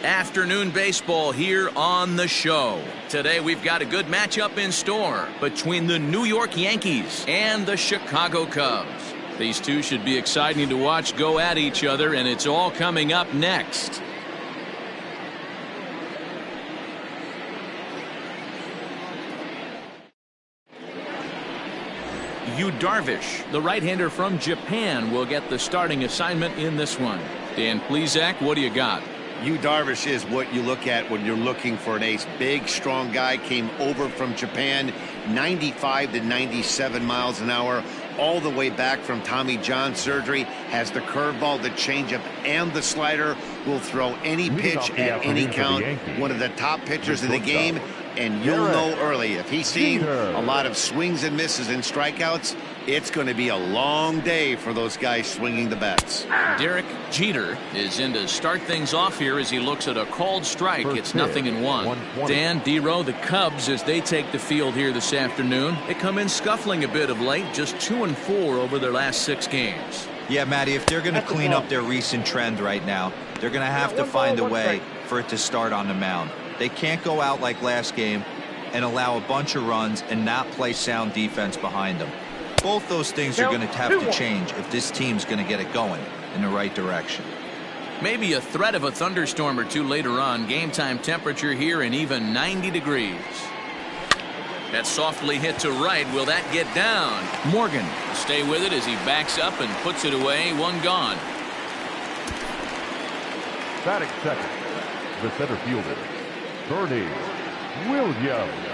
Afternoon baseball here on the show. Today we've got a good matchup in store between the New York Yankees and the Chicago Cubs. These two should be exciting to watch go at each other, and it's all coming up next. Yu Darvish, the right-hander from Japan, will get the starting assignment in this one. Dan Plesac, what do you got? Yu Darvish is what you look at when you're looking for an ace. Big, strong guy, came over from Japan, 95 to 97 miles an hour, all the way back from Tommy John surgery, has the curveball, the changeup, and the slider, will throw any pitch at any count. One of the top pitchers in the game, and you'll know early if he's seeing a lot of swings and misses and strikeouts, it's going to be a long day for those guys swinging the bats. Derek Jeter is in to start things off here as he looks at a called strike. It's 0-1. Dan, D-Row, the Cubs, as they take the field here this afternoon, they come in scuffling a bit of late, just 2-4 over their last 6 games. Yeah, Matty, if they're going to clean up their recent trend right now, they're going to have to find a way for it to start on the mound. They can't go out like last game and allow a bunch of runs and not play sound defense behind them. Both those things are going to have to change if this team's going to get it going in the right direction. Maybe a threat of a thunderstorm or two later on. Game time temperature here in even 90 degrees. That's softly hit to right. Will that get down? Morgan will stay with it as he backs up and puts it away. One gone. Batting second, the center fielder, Bernie Williams.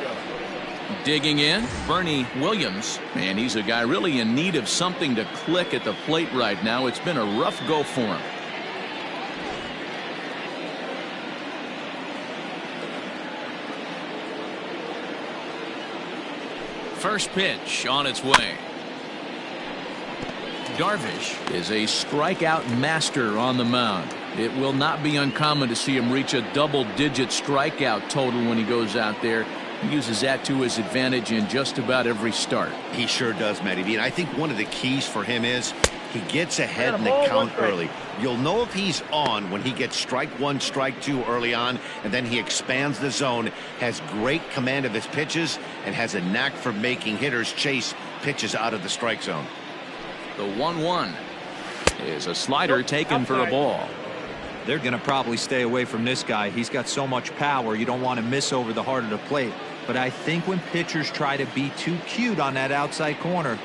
Digging in, Bernie Williams. Man, he's a guy really in need of something to click at the plate right now. It's been a rough go for him. First pitch on its way. Darvish is a strikeout master on the mound. It will not be uncommon to see him reach a double-digit strikeout total when he goes out there. He uses that to his advantage in just about every start. He sure does, Matty B. And I think one of the keys for him is he gets ahead in the count early. You'll know if he's on when he gets strike one, strike two early on, and then he expands the zone, has great command of his pitches, and has a knack for making hitters chase pitches out of the strike zone. The 1-1 is a slider taken for a ball. They're going to probably stay away from this guy. He's got so much power. You don't want to miss over the heart of the plate. But I think when pitchers try to be too cute on that outside corner,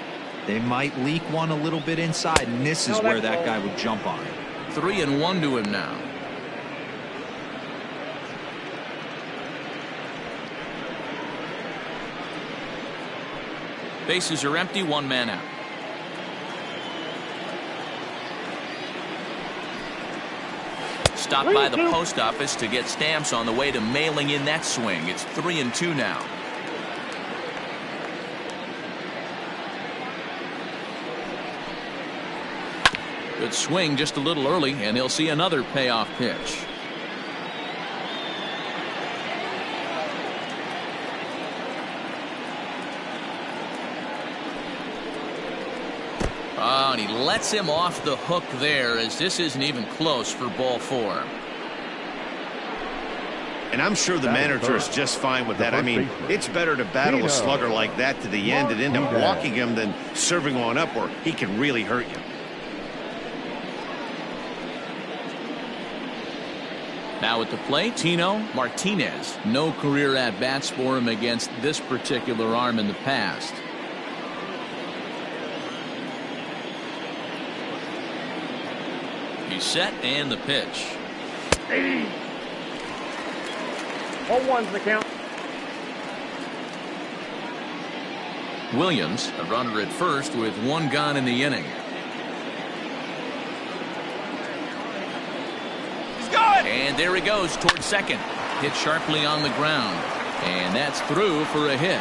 they might leak one a little bit inside, and this is where that guy would jump on it. 3-1 to him now. Bases are empty, 1 man out. Stopped by the post office to get stamps on the way to mailing in that swing. It's 3-2 now. Good swing just a little early, and he'll see another payoff pitch. Oh, and he lets him off the hook there, as this isn't even close for ball 4. And I'm sure the manager is just fine with that. I mean, it's better to battle a slugger like that to the end and end up walking him than serving one up where he can really hurt you. Now at the plate, Tino Martinez. No career at-bats for him against this particular arm in the past. He's set, and the pitch. 0-1's the count. Williams, a runner at first with 1 gone in the inning. He's going! And there he goes towards second. Hit sharply on the ground. And that's through for a hit.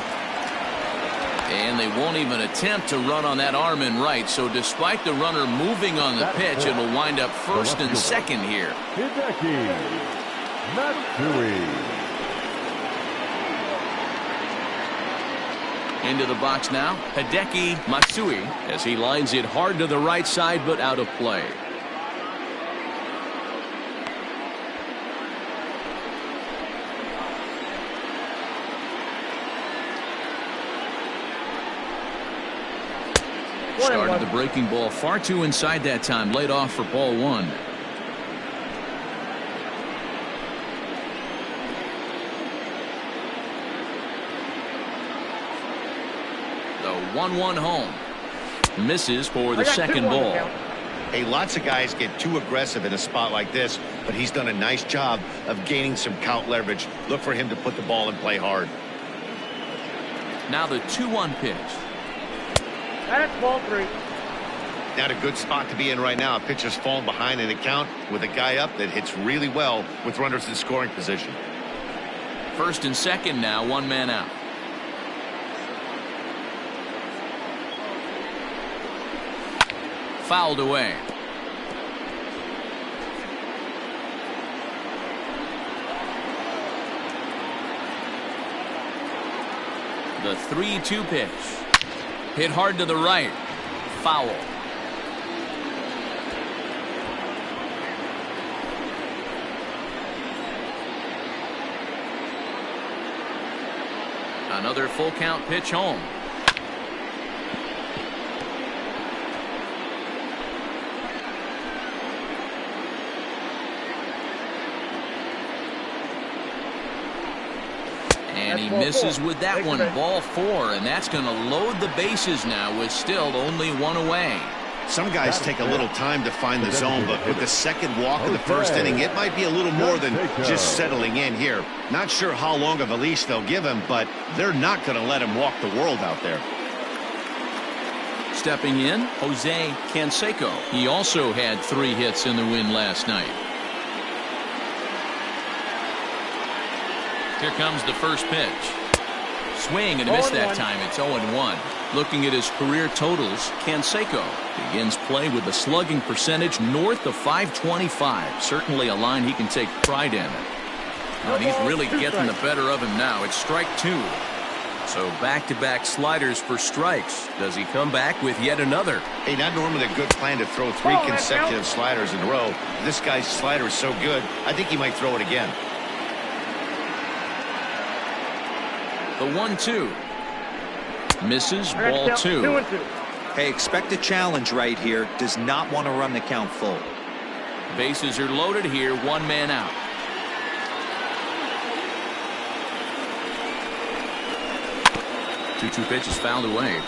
And they won't even attempt to run on that arm in right. So despite the runner moving on the pitch, it'll wind up first and second here. Hideki Matsui. Into the box now, Hideki Matsui, as he lines it hard to the right side, but out of play. Started the breaking ball far too inside that time. Laid off for ball one. The 1-1 home. Misses for the second ball. Hey, lots of guys get too aggressive in a spot like this, but he's done a nice job of gaining some count leverage. Look for him to put the ball and play hard. Now the 2-1 pitch. That's ball 3. Not a good spot to be in right now. A pitcher's falling behind in the count with a guy up that hits really well with runners in scoring position. First and second now, 1 man out. Fouled away. The 3-2 pitch. Hit hard to the right. Foul. Another full count pitch home. And he misses with that one. Ball 4, and that's going to load the bases now with still only 1 away. Some guys take a little time to find the zone, but with the second walk in the first inning, it might be a little more than just settling in here. Not sure how long of a leash they'll give him, but they're not going to let him walk the world out there. Stepping in, Jose Canseco. He also had 3 hits in the win last night. Here comes the first pitch. Swing and a miss that time. It's 0-1. Looking at his career totals, Canseco begins play with a slugging percentage north of .525. Certainly a line he can take pride in. And he's really getting the better of him now. It's strike 2. So back-to-back sliders for strikes. Does he come back with yet another? Hey, not normally a good plan to throw 3 consecutive sliders in a row. This guy's slider is so good, I think he might throw it again. The 1-2. Misses, ball 2. Hey, expect a challenge right here. Does not want to run the count full. Bases are loaded here, 1 man out. Two pitches fouled away.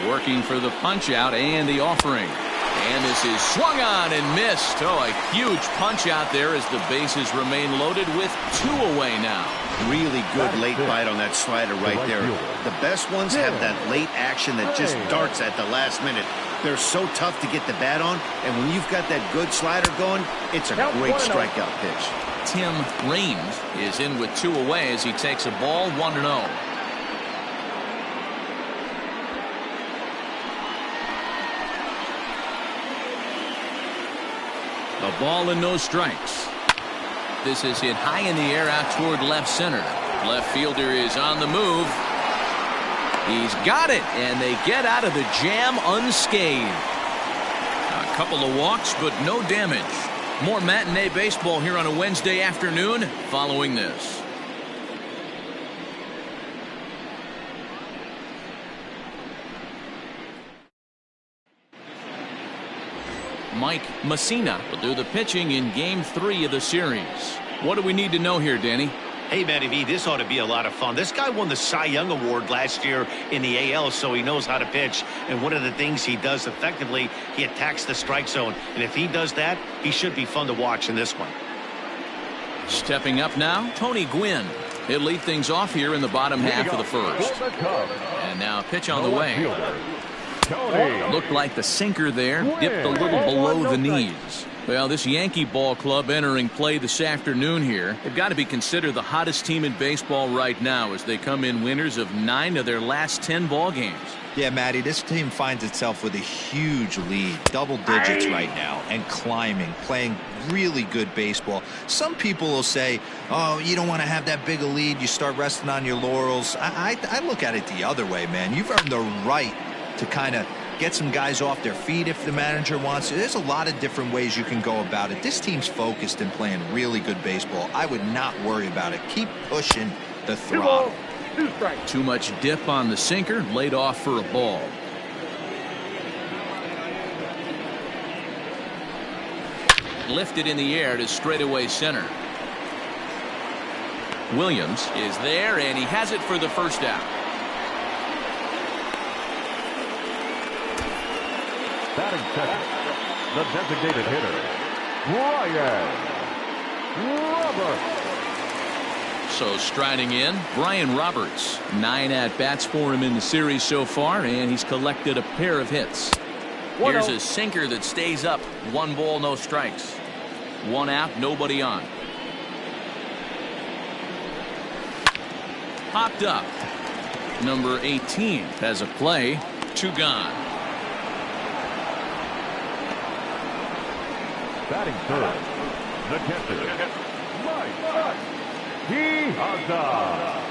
Working for the punch out and the offering. And this is swung on and missed. Oh, a huge punch out there as the bases remain loaded with 2 away now. Really good late bite on that slider right there. The best ones have that late action that just darts at the last minute. They're so tough to get the bat on, and when you've got that good slider going, it's a great strikeout pitch. Tim Raines is in with 2 away as he takes a ball 1-0. A ball and no strikes. This is hit high in the air out toward left center. Left fielder is on the move. He's got it, and they get out of the jam unscathed. A couple of walks, but no damage. More matinee baseball here on a Wednesday afternoon following this. Mike Messina will do the pitching in Game 3 of the series. What do we need to know here, Danny? Hey, Matty V, this ought to be a lot of fun. This guy won the Cy Young Award last year in the AL, so he knows how to pitch. And one of the things he does effectively, he attacks the strike zone. And if he does that, he should be fun to watch in this one. Stepping up now, Tony Gwynn. He'll lead things off here in the bottom half of the first. And now a pitch on the way. Looked like the sinker there, dipped a little below the knees. Well, this Yankee ball club entering play this afternoon here, they've got to be considered the hottest team in baseball right now as they come in winners of 9 of their last 10 ball games. Yeah, Matty, this team finds itself with a huge lead, double digits right now, and climbing, playing really good baseball. Some people will say, oh, you don't want to have that big a lead, you start resting on your laurels. I look at it the other way, man. You've earned the right to kind of get some guys off their feet if the manager wants to. There's a lot of different ways you can go about it. This team's focused and playing really good baseball. I would not worry about it. Keep pushing the throttle. 2 strikes. Too much dip on the sinker, laid off for a ball. Lifted in the air to straightaway center. Williams is there, and he has it for the first out. Batting second, the designated hitter, Brian Roberts. So striding in, Brian Roberts. 9 at-bats for him in the series so far, and he's collected a pair of hits. Here's a sinker that stays up. 1 ball, no strikes. 1 out, nobody on. Popped up. Number 18 has a play. 2 gone. Batting third, the catcher, Mike Piazza.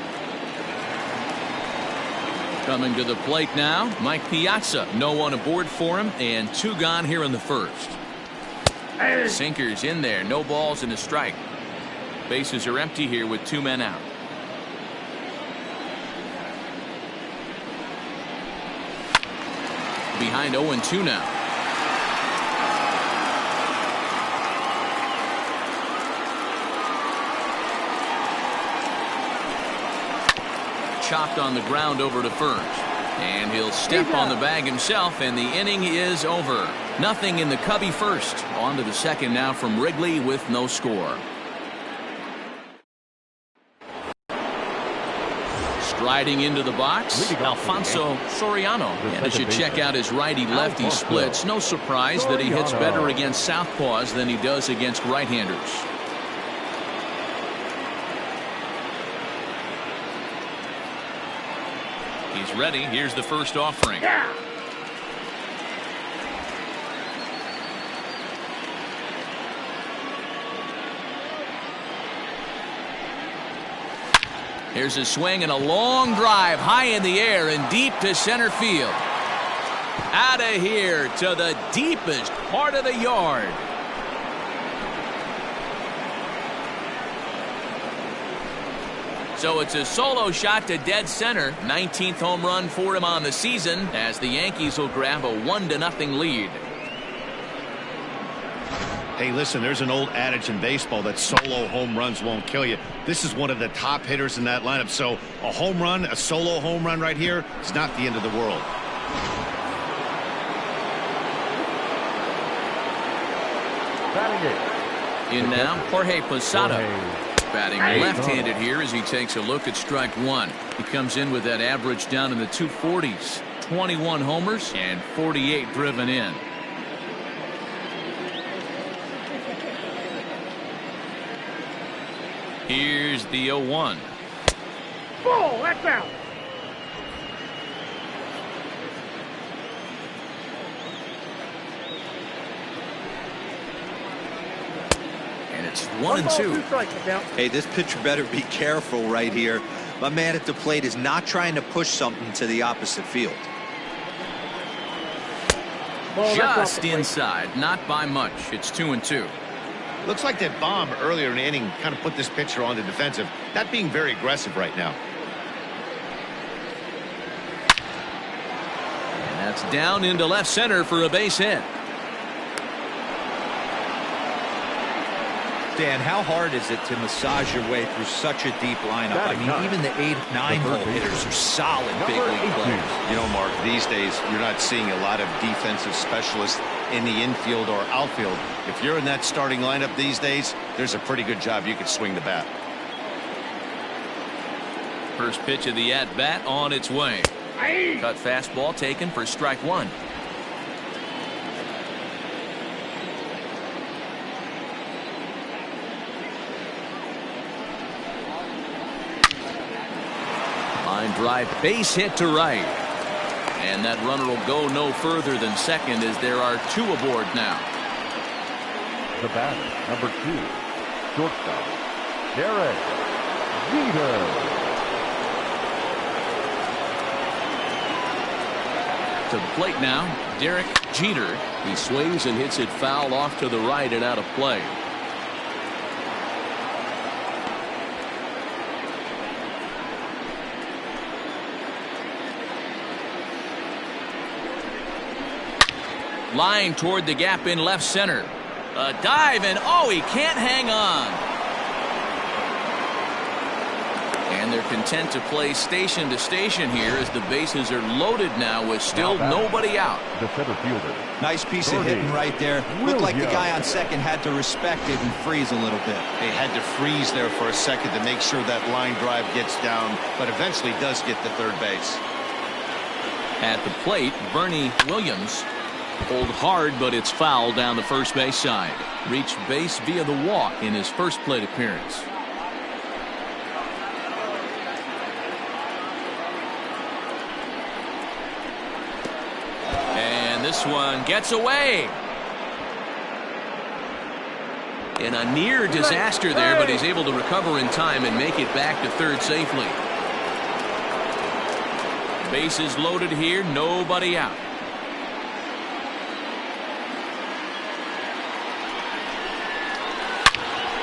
Coming to the plate now, Mike Piazza. No one aboard for him, and 2 gone here in the first. Sinker's in there, no balls and a strike. Bases are empty here with 2 men out. Behind 0-2 now. Chopped on the ground over to first. And he'll step on the bag himself, and the inning is over. Nothing in the Cubby first. On to the second now from Wrigley with no score. Striding into the box, Alfonso Soriano. And as you check out his righty-lefty splits, no surprise that he hits better against southpaws than he does against right-handers. He's ready. Here's the first offering. Yeah. Here's a swing and a long drive high in the air and deep to center field. Out of here to the deepest part of the yard. So it's a solo shot to dead center. 19th home run for him on the season as the Yankees will grab a 1-0 lead. Hey, listen, there's an old adage in baseball that solo home runs won't kill you. This is one of the top hitters in that lineup. So a home run, a solo home run right here, is not the end of the world. Batting 8. In now, Jorge Posada. Batting left-handed here as he takes a look at strike 1. He comes in with that average down in the 240s. 21 homers and 48 driven in. Here's the 0-1. Ball, that's out. And it's 1 1-2. 2 strikes the count. Hey, this pitcher better be careful right here. My man at the plate is not trying to push something to the opposite field. Ball, that's off Just the plate. inside, not by much. It's 2-2. Looks like that bomb earlier in the inning kind of put this pitcher on the defensive. Not being very aggressive right now. And that's down into left center for a base hit. Dan, how hard is it to massage your way through such a deep lineup? I mean, even the 8, 9-hole hitters are solid big league players. You know, Mark, these days you're not seeing a lot of defensive specialists in the infield or outfield. If you're in that starting lineup these days, there's a pretty good job you could swing the bat. First pitch of the at-bat on its way. Cut fastball taken for strike 1. Line drive, base hit to right. And that runner will go no further than second as there are 2 aboard now. The batter, number 2, shortstop, Derek Jeter. To To the plate now, Derek Jeter. He swings and hits it foul off to the right and out of play. Line toward the gap in left center. A dive, and oh, he can't hang on. And they're content to play station to station here as the bases are loaded now with still nobody out. The center fielder. Nice piece of hitting right there. Looked like the guy on second had to respect it and freeze a little bit. They had to freeze there for a second to make sure that line drive gets down, but eventually does get to third base. At the plate, Bernie Williams. Pulled hard, but it's foul down the first base side. Reached base via the walk in his first plate appearance. And this one gets away. In a near disaster there, but he's able to recover in time and make it back to third safely. Bases loaded here, nobody out.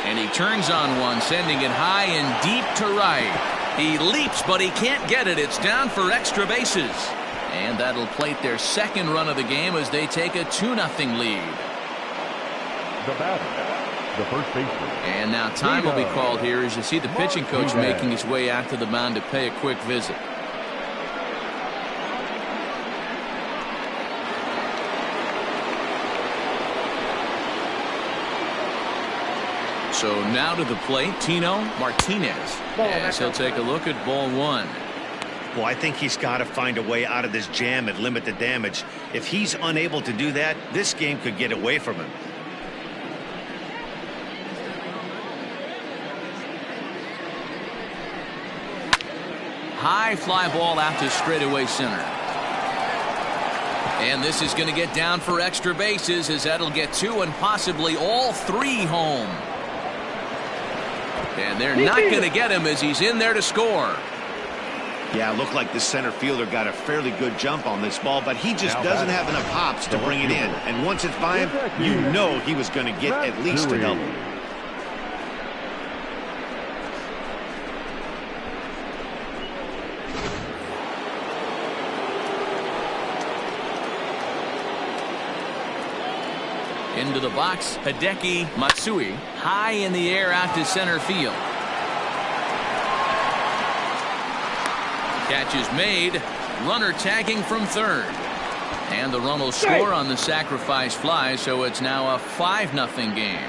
And he turns on one, sending it high and deep to right. He leaps, but he can't get it. It's down for extra bases. And that'll plate their second run of the game as they take a 2-0 lead. The batter, the first baseman. And now time will be called here as you see the pitching coach making his way out to the mound to pay a quick visit. So now to the plate, Tino Martinez, as he'll take a look at ball one. Well, I think he's got to find a way out of this jam and limit the damage. If he's unable to do that, this game could get away from him. High fly ball out to straightaway center. And this is going to get down for extra bases as that'll get 2 and possibly all 3 home. And they're not going to get him as he's in there to score. Yeah, it looked like the center fielder got a fairly good jump on this ball, but he just doesn't have enough hops to bring it in. And once it's by him, you know he was going to get at least a double. Into the box, Hideki Matsui, high in the air out to center field. Catch is made, runner tagging from third. And the run will score on the sacrifice fly, so it's now a 5-0 game.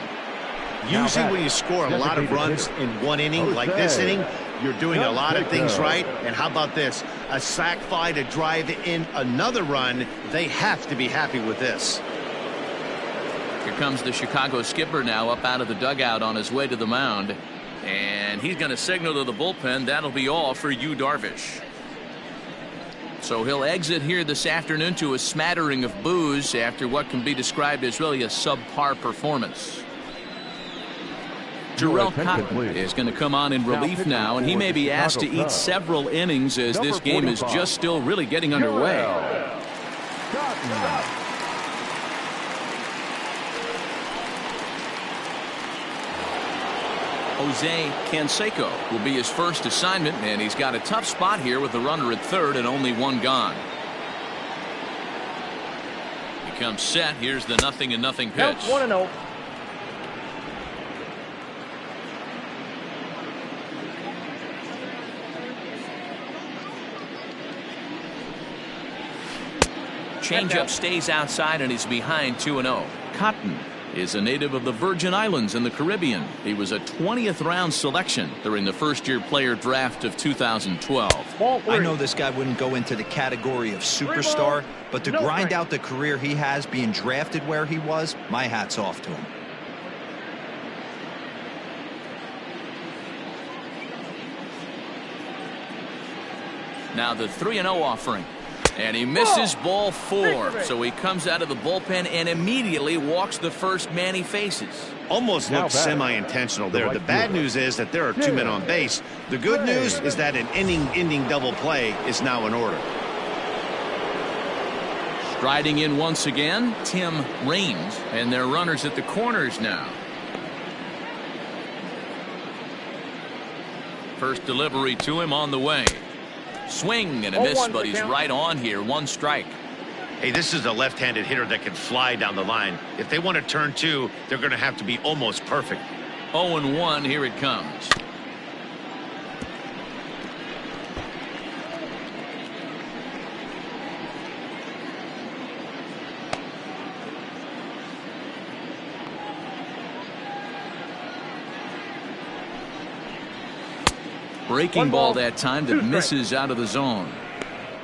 Usually when you score a lot of runs in one inning, like this inning, you're doing a lot of things right. And how about this? A sac fly to drive in another run. They have to be happy with this. Here comes the Chicago skipper now up out of the dugout on his way to the mound. And he's going to signal to the bullpen. That'll be all for Yu Darvish. So he'll exit here this afternoon to a smattering of boos after what can be described as really a subpar performance. Jarrell Cotton is going to come on in relief now, and he may be asked to eat several innings as this game is just still really getting underway. Jose Canseco will be his first assignment, and he's got a tough spot here with the runner at third and only 1 gone. He comes set. Here's the 0-0 pitch. 1-0. Changeup stays outside and he's behind 2-0. Cotton is a native of the Virgin Islands in the Caribbean. He was a 20th round selection during the first-year player draft of 2012. I know this guy wouldn't go into the category of superstar, but to grind out the career he has being drafted where he was, my hat's off to him. Now the 3-0 offering. And he misses ball 4. So he comes out of the bullpen and immediately walks the first man he faces. Almost looked semi-intentional there. The bad news is that there are 2 men on base. The good news is that an inning-ending double play is now in order. Riding in once again, Tim Raines, and their runners at the corners now. First delivery to him on the way. Swing and a miss, but he's right on here. One strike. Hey, this is a left-handed hitter that can fly down the line. If they want to turn two, they're going to have to be almost perfect. 0-1, here it comes. Breaking ball that time that misses out of the zone.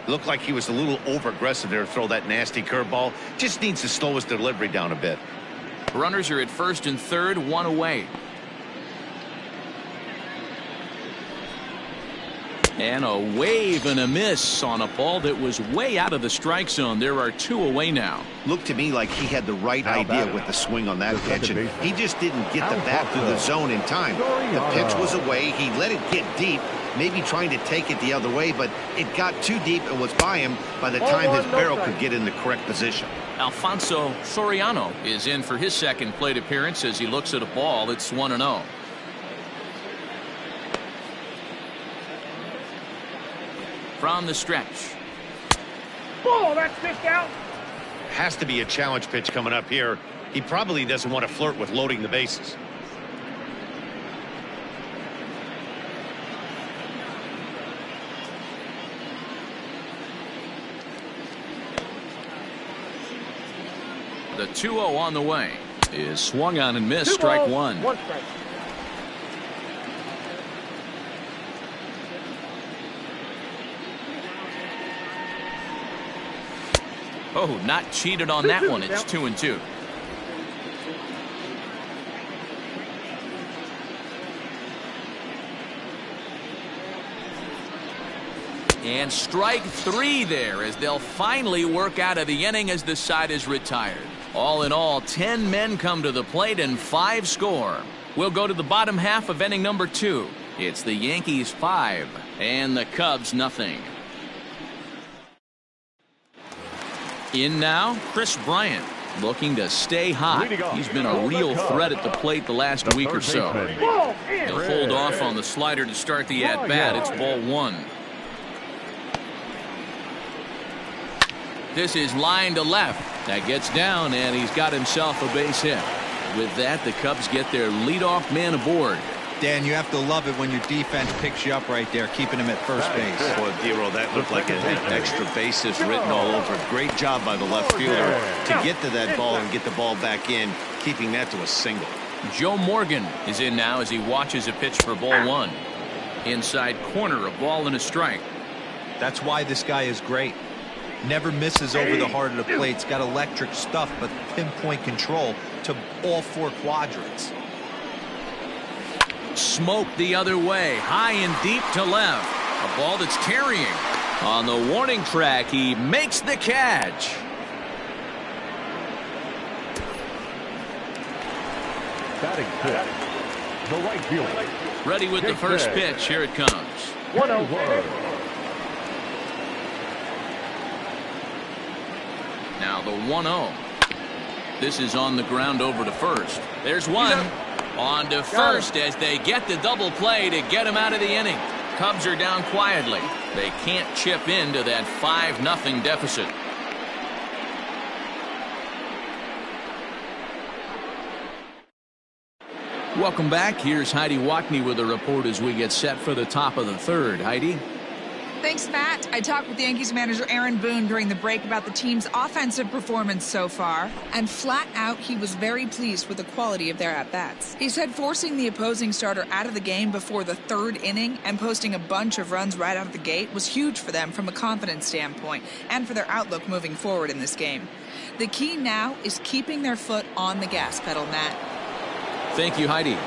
Looked like he was a little over-aggressive there to throw that nasty curveball. Just needs to slow his delivery down a bit. Runners are at first and third, one away. And a wave and a miss on a ball that was way out of the strike zone. There are two away now. Looked to me like he had the right idea with the swing on that pitch, and he just didn't get the bat through the zone in time. The pitch was away. He let it get deep, maybe trying to take it the other way, but it got too deep and was by him by the time his barrel could get in the correct position. Alfonso Soriano is in for his second plate appearance as he looks at a ball that's 1-0. From the stretch. Ball, that's fished out. Has to be a challenge pitch coming up here. He probably doesn't want to flirt with loading the bases. The 2-0 on the way is swung on and missed. Strike one. One strike. Oh, not cheated on that one. It's 2-2. And strike three there as they'll finally work out of the inning as the side is retired. All in all, 10 men come to the plate and 5 score. We'll go to the bottom half of inning number 2. It's the Yankees 5 and the Cubs nothing. In now, Chris Bryant, looking to stay hot. He's been a real threat at the plate the last week or so. He'll hold off on the slider to start the at-bat. It's ball one. This is line to left. That gets down, and he's got himself a base hit. With that, the Cubs get their leadoff man aboard. Dan, you have to love it when your defense picks you up right there, keeping him at first base. Boy, Dero, that looked like it had extra bases written all over it. Great job by the left fielder to get to that ball and get the ball back in, keeping that to a single. Joe Morgan is in now as he watches a pitch for ball one. Inside corner, a ball and a strike. That's why this guy is great. Never misses over the heart of the plate. He's got electric stuff, but pinpoint control to all 4 quadrants. Smoke the other way, high and deep to left. A ball that's carrying. On the warning track, he makes the catch. Batting fifth, the right fielder. Ready with the first pitch. Here it comes. 1-0. Now the 1-0. This is on the ground over to first. There's one. On to first as they get the double play to get him out of the inning. Cubs are down quietly. They can't chip into that 5-0 deficit. Welcome back. Here's Heidi Wackney with a report as we get set for the top of the third. Heidi? Thanks, Matt. I talked with Yankees manager Aaron Boone during the break about the team's offensive performance so far, and flat out, he was very pleased with the quality of their at-bats. He said forcing the opposing starter out of the game before the third inning and posting a bunch of runs right out of the gate was huge for them from a confidence standpoint and for their outlook moving forward in this game. The key now is keeping their foot on the gas pedal, Matt. Thank you, Heidi.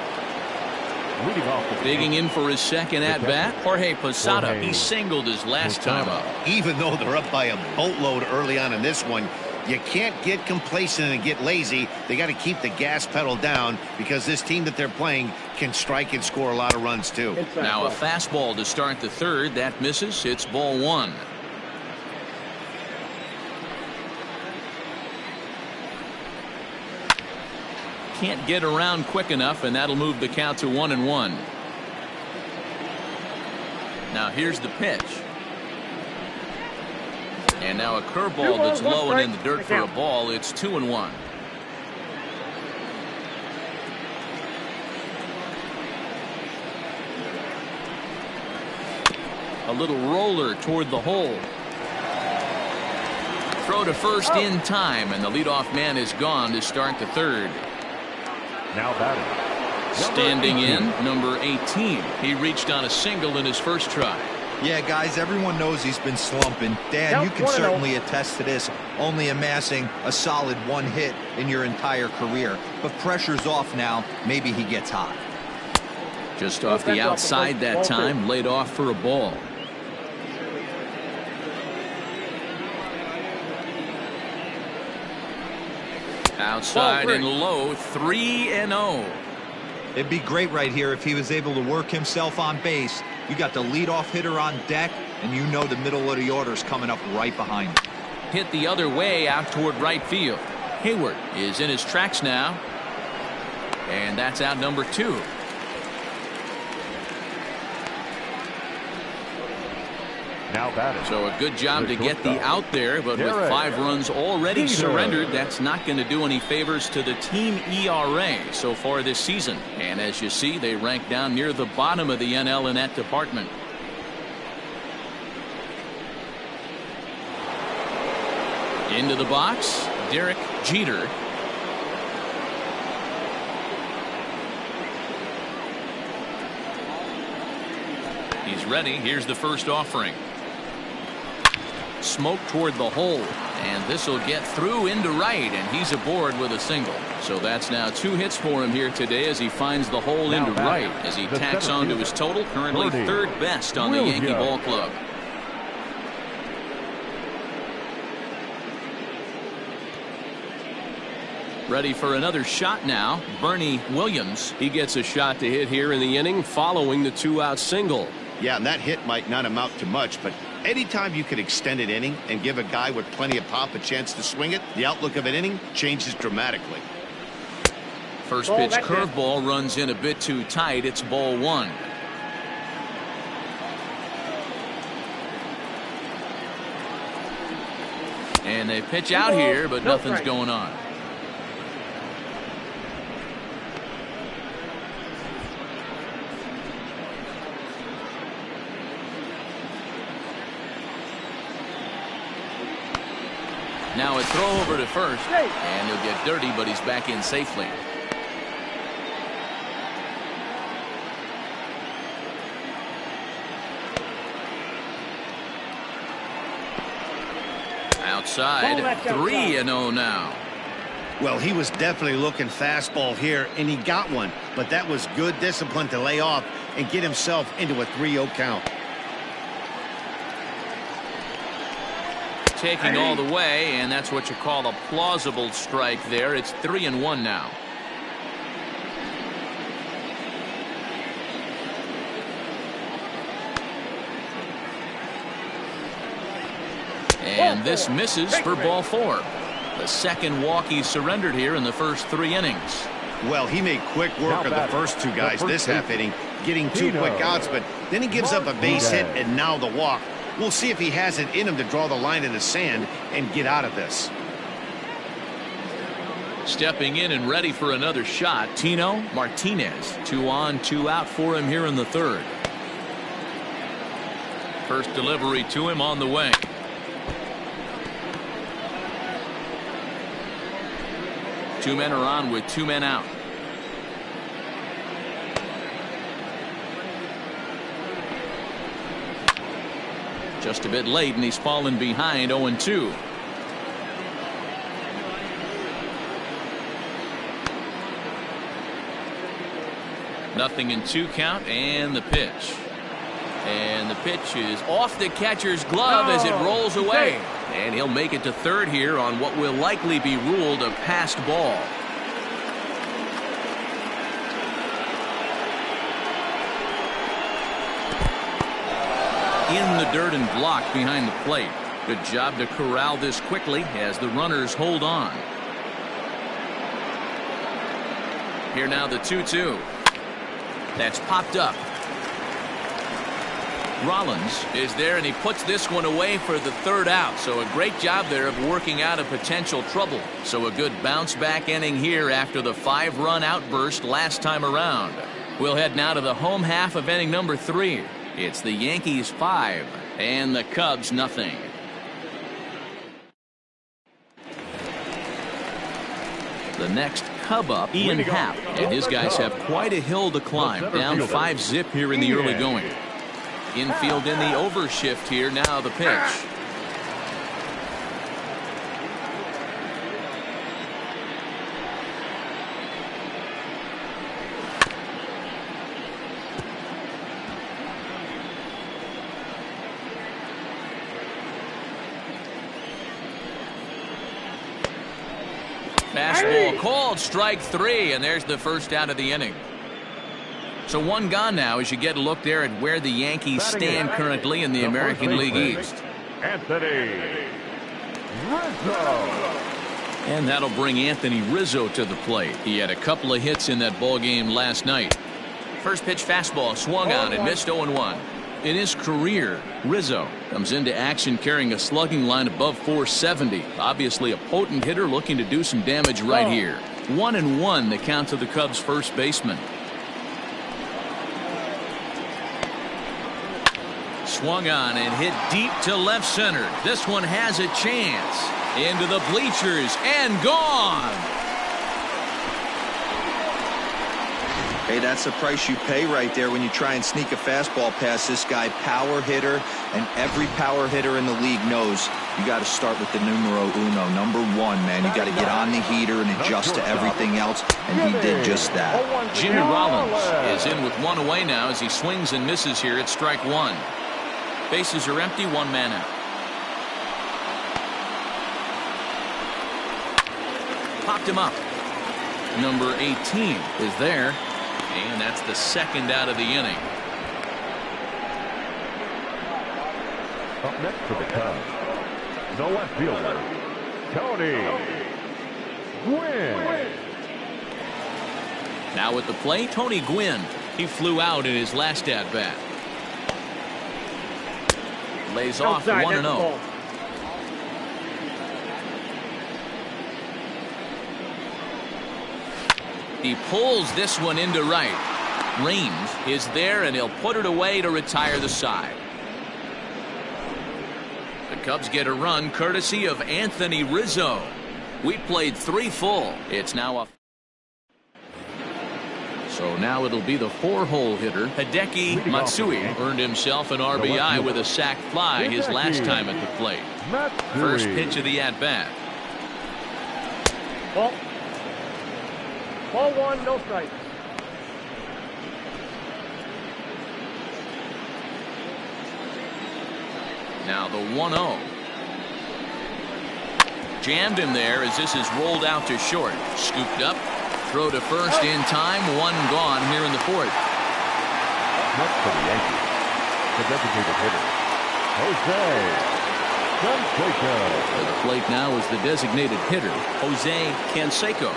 Digging in for his second at-bat, Jorge Posada. He singled his last time up. Even though they're up by a boatload early on in this one, you can't get complacent and get lazy. They got to keep the gas pedal down because this team that they're playing can strike and score a lot of runs too. Now a fastball to start the third. That misses. It's ball one. can't get around quick enough, and that'll move the count to 1-1. Now here's the pitch. And now a curveball that's low and in the dirt for a ball. It's 2-1. A little roller toward the hole. Throw to first in time, and the leadoff man is gone to start the third. Now batting. Standing in, number 18. He reached on a single in his first try. Yeah, guys, everyone knows he's been slumping. Dan, you can certainly attest to this, only amassing a solid 1 hit in your entire career. But pressure's off now. Maybe he gets hot. Just off the outside that time, laid off for a ball. Outside and low, 3-0. It'd be great right here if he was able to work himself on base. You got the leadoff hitter on deck, and you know the middle of the order's coming up right behind him. Hit the other way out toward right field. Hayward is in his tracks now. And that's out number 2. Now batting. So a good job to get the out there, but with 5 runs already surrendered, that's not going to do any favors to the team ERA so far this season. And as you see, they rank down near the bottom of the NL in that department. Into the box, Derek Jeter. He's ready. Here's the first offering. Smoke toward the hole, and this will get through into right, and he's aboard with a single. So that's now 2 hits for him here today as he finds the hole into right as he tacks on to his total, currently 3rd best on the Yankee ball club. Ready for another shot now, Bernie Williams. He gets a shot to hit here in the inning following the 2-out single. Yeah, and that hit might not amount to much, but anytime you can extend an inning and give a guy with plenty of pop a chance to swing it, the outlook of an inning changes dramatically. First pitch curveball runs in a bit too tight. It's ball 1. And they pitch out here, but nothing's going on. Now a throw over to first, and he'll get dirty, but he's back in safely. Outside, 3-0 now. Well, he was definitely looking fastball here, and he got one, but that was good discipline to lay off and get himself into a 3-0 count. Taking all the way, and that's what you call a plausible strike there. It's 3-1 now. And this misses for ball 4. The second walk he surrendered here in the first 3 innings. Well, he made quick work of the first 2 guys this half inning, getting 2 quick outs, but then he gives up a base hit and now the walk. We'll see if he has it in him to draw the line in the sand and get out of this. Stepping in and ready for another shot, Tino Martinez. 2 on, 2 out for him here in the 3rd. First delivery to him on the way. Two men are on with 2 men out. Just a bit late, and he's fallen behind 0-2. Nothing in 2 count, and the pitch. And the pitch is off the catcher's glove as it rolls away. And he'll make it to 3rd here on what will likely be ruled a passed ball. In the dirt and blocked behind the plate. Good job to corral this quickly as the runners hold on. Here now the 2-2. That's popped up. Rollins is there, and he puts this one away for the third out. So a great job there of working out a potential trouble. So a good bounce back inning here after the 5-run outburst last time around. We'll head now to the home half of inning number 3. It's the Yankees 5 and the Cubs nothing. The next Cub up, Ian Happ, and his guys have quite a hill to climb. Down 5-zip here in the early going. Infield in the overshift here. Now the pitch. Fastball called, strike 3, and there's the first out of the inning. So one gone now as you get a look there at where the Yankees stand currently in the American League East. Anthony Rizzo. And that'll bring Anthony Rizzo to the plate. He had a couple of hits in that ball game last night. First pitch fastball swung on and missed 0-1. In his career, Rizzo comes into action carrying a slugging line above 470. Obviously a potent hitter looking to do some damage right here. 1-1 the count to the Cubs first baseman. Swung on and hit deep to left center. This one has a chance. Into the bleachers and gone. Hey, that's the price you pay right there when you try and sneak a fastball past this guy. Power hitter, and every power hitter in the league knows you got to start with the numero uno, number 1, man. You got to get on the heater and adjust to everything else, and he did just that. Jimmy Rollins is in with 1 away now as he swings and misses here at strike 1. Bases are empty, 1 man out. Popped him up. Number 18 is there, and that's the second out of the inning. Up next for the Cubs, the left fielder, Tony Gwynn. Now at the plate, Tony Gwynn. He flew out in his last at bat. Lays off 1-0. He pulls this one into right. Range is there, and he'll put it away to retire the side. The Cubs get a run courtesy of Anthony Rizzo. We played 3 full. It's now a. So now it'll be the 4-hole hitter. Hideki Matsui earned himself an RBI with a sac fly his last time at the plate. First pitch of the at-bat. Ball 1, no strike. Now the 1-0. Jammed him there as this is rolled out to short. Scooped up. Throw to first in time. 1 gone here in the 4th. Next for the Yankees, the designated hitter, Jose Canseco. To the plate now is the designated hitter, Jose Canseco.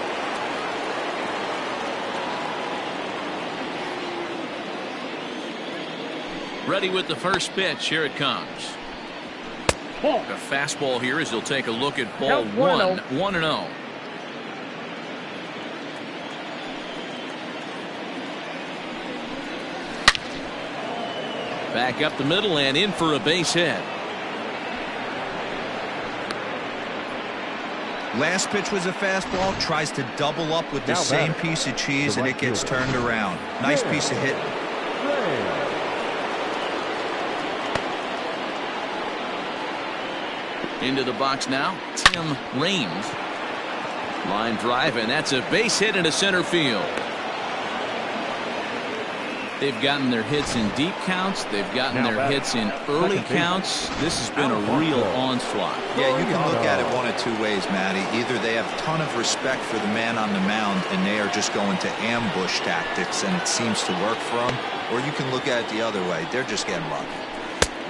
Ready with the first pitch. Here it comes. A fastball here as he'll take a look at ball 1. 1-0. Back up the middle and in for a base hit. Last pitch was a fastball. Tries to double up with the same piece of cheese, and it gets turned around. Nice piece of hitting. Into the box now, Tim Raines. Line drive, and that's a base hit into center field. They've gotten their hits in deep counts. They've gotten their hits in early counts. This has been a real onslaught. Yeah, you can look at it one of 2 ways, Matty. Either they have a ton of respect for the man on the mound, and they are just going to ambush tactics, and it seems to work for them. Or you can look at it the other way. They're just getting lucky.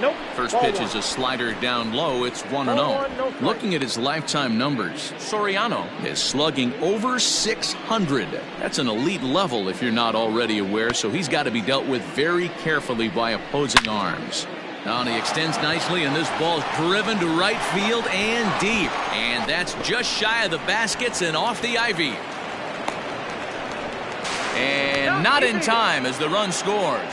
Nope. First Ball pitch one. is a slider down low. It's 1-0. Ball one, no strike. Looking at his lifetime numbers, Soriano is slugging over 600. That's an elite level if you're not already aware, so he's got to be dealt with very carefully by opposing arms. Now he extends nicely, and this ball is driven to right field and deep. And that's just shy of the baskets and off the ivy. And not in time as the run scores.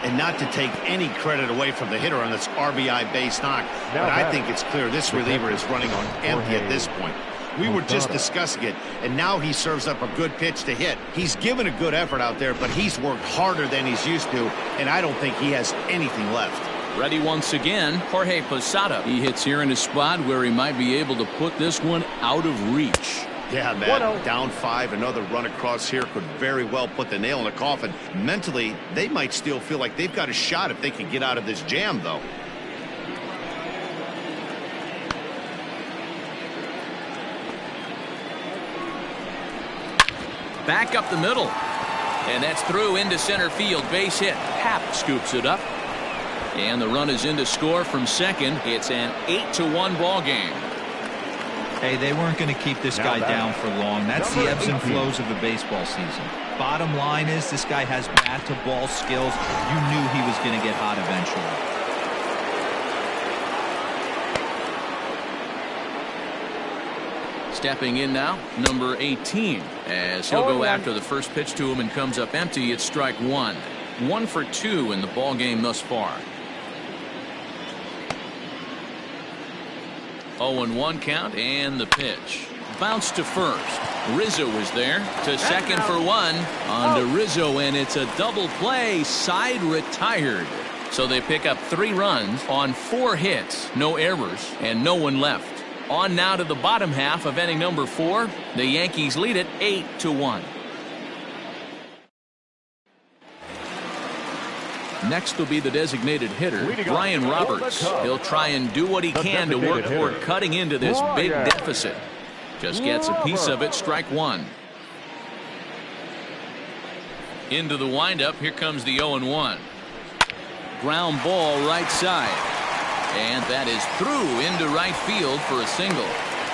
And not to take any credit away from the hitter on this RBI base knock, but I think it's clear this reliever is running on empty at this point. We were just discussing it, and now he serves up a good pitch to hit. He's given a good effort out there, but he's worked harder than he's used to, and I don't think he has anything left. Ready once again, Jorge Posada. He hits here in a spot where he might be able to put this one out of reach. Yeah, Matt, down 5, another run across here could very well put the nail in the coffin. Mentally, they might still feel like they've got a shot if they can get out of this jam, though. Back up the middle. And that's through into center field. Base hit. Happ scoops it up. And the run is in to score from second. It's an 8-1 ball game. Hey, they weren't going to keep this guy down for long. That's the ebbs and flows of a baseball season. Bottom line is this guy has bat-to-ball skills. You knew he was going to get hot eventually. Stepping in now, number 18. As he'll go after the first pitch to him and comes up empty, it's strike one. 1 for 2 in the ball game thus far. 0-1 count, and the pitch. Bounce to first. Rizzo is there to second for 1. On to Rizzo, and it's a double play. Side retired. So they pick up 3 runs on 4 hits, no errors, and no one left. On now to the bottom half of inning number 4. The Yankees lead it 8-1. Next will be the designated hitter, Brian Roberts. He'll try and do what he can to work toward cutting into this big deficit. Just gets a piece of it, strike 1. Into the windup, here comes the 0-1. Ground ball right side. And that is through into right field for a single.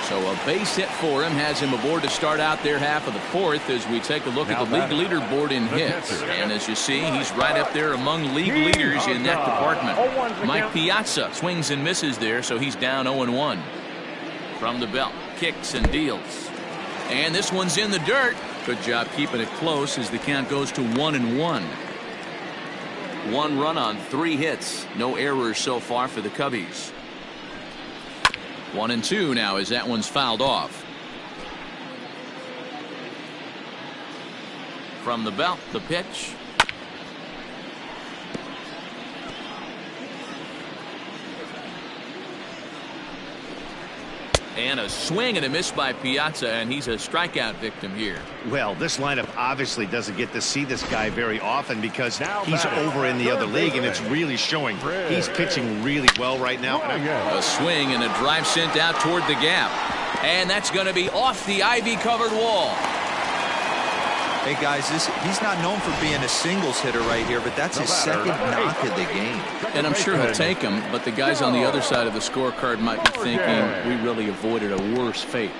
So a base hit for him has him aboard to start out their half of the 4th as we take a look at the league leaderboard in hits. And as you see, he's right up there among league leaders in that department. Mike Piazza swings and misses there, so he's down 0-1. From the belt, kicks and deals. And this one's in the dirt. Good job keeping it close as the count goes to 1-1. 1 run on 3 hits. No errors so far for the Cubbies. 1-2 now as that one's fouled off. From the belt, the pitch. And a swing and a miss by Piazza, and he's a strikeout victim here. Well, this lineup obviously doesn't get to see this guy very often because he's over in the other league, and it's really showing. He's pitching really well right now. A swing and a drive sent out toward the gap. And that's going to be off the ivy-covered wall. Hey, guys, he's not known for being a singles hitter right here, but that's his second knock of the game. And I'm sure he'll take him, but the guys on the other side of the scorecard might be thinking we really avoided a worse fate.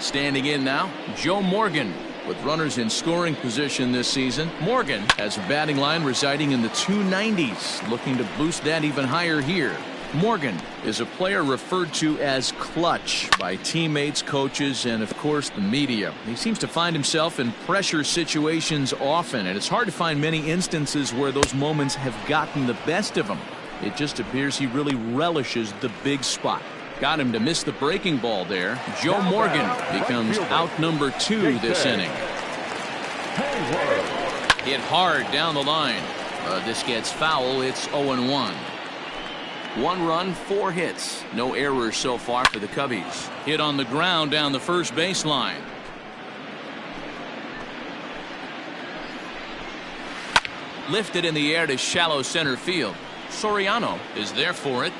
Standing in now, Joe Morgan. With runners in scoring position this season, Morgan has a batting line residing in the 290s, looking to boost that even higher here. Morgan is a player referred to as clutch by teammates, coaches, and of course the media. He seems to find himself in pressure situations often, and it's hard to find many instances where those moments have gotten the best of him. It just appears he really relishes the big spot. Got him to miss the breaking ball there. Joe Morgan becomes out number 2 this inning. Hit hard down the line. This gets foul. It's 0-1. 1 run, 4 hits. No errors so far for the Cubbies. Hit on the ground down the first baseline. Lifted in the air to shallow center field. Soriano is there for it.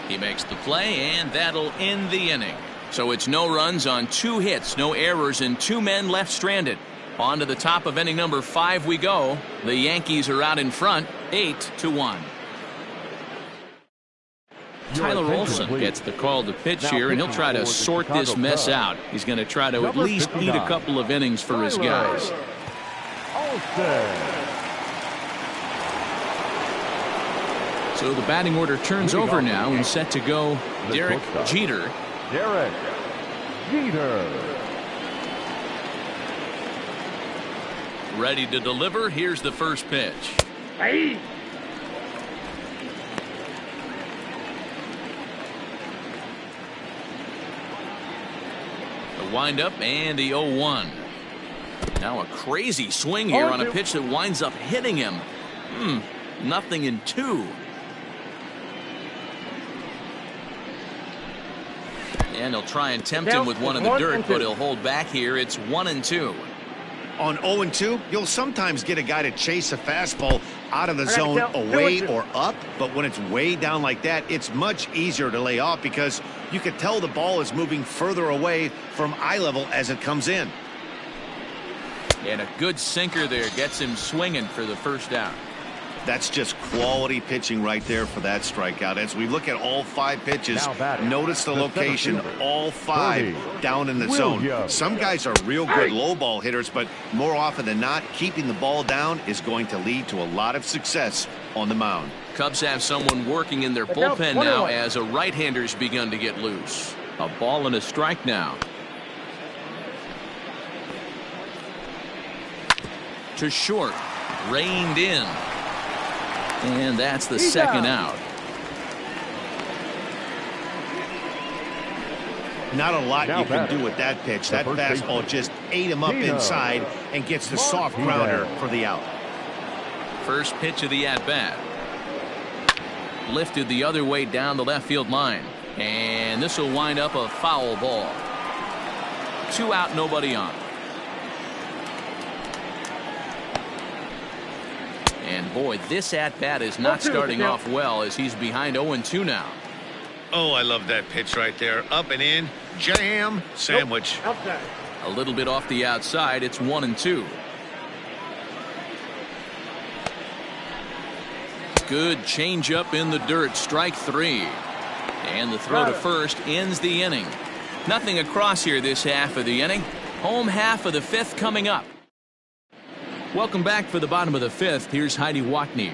He makes the play, and that'll end the inning. So it's no runs on 2 hits, no errors, and 2 men left stranded. On to the top of inning number 5 we go. The Yankees are out in front, 8-1. Tyler Olson gets the call to pitch here, and he'll try to sort this mess out. He's going to try to at least eat a couple of innings for his guys. So the batting order turns over now and set to go Derek Jeter. Derek Jeter. Ready to deliver. Here's the first pitch. Hey. The windup and the 0-1. Now a crazy swing here on a pitch that winds up hitting him. Nothing in 2. And he'll try and tempt him with one in the dirt, but he'll hold back here. It's 1-2. On 0-2, you'll sometimes get a guy to chase a fastball out of the zone away or up, but when it's way down like that, it's much easier to lay off because you can tell the ball is moving further away from eye level as it comes in. And a good sinker there gets him swinging for the first out. That's just quality pitching right there for that strikeout. As we look at all 5 pitches, notice the location, all 5 down in the zone. Some guys are real good low ball hitters, but more often than not, keeping the ball down is going to lead to a lot of success on the mound. Cubs have someone working in their bullpen now as a right-hander's begun to get loose. A ball and a strike now. To short, reined in. And that's the second out. Not a lot you can do with that pitch. That fastball just ate him up inside and gets the soft grounder for the out. First pitch of the at-bat. Lifted the other way down the left field line. And this will wind up a foul ball. 2 out, nobody on. And boy, this at-bat is not starting off well as he's behind 0-2 now. Oh, I love that pitch right there. Up and in, jam, sandwich. A little bit off the outside. It's 1-2. Good changeup in the dirt. Strike 3. And the throw to first ends the inning. Nothing across here this half of the inning. Home half of the 5th coming up. Welcome back for the bottom of the 5th. Here's Heidi Watney.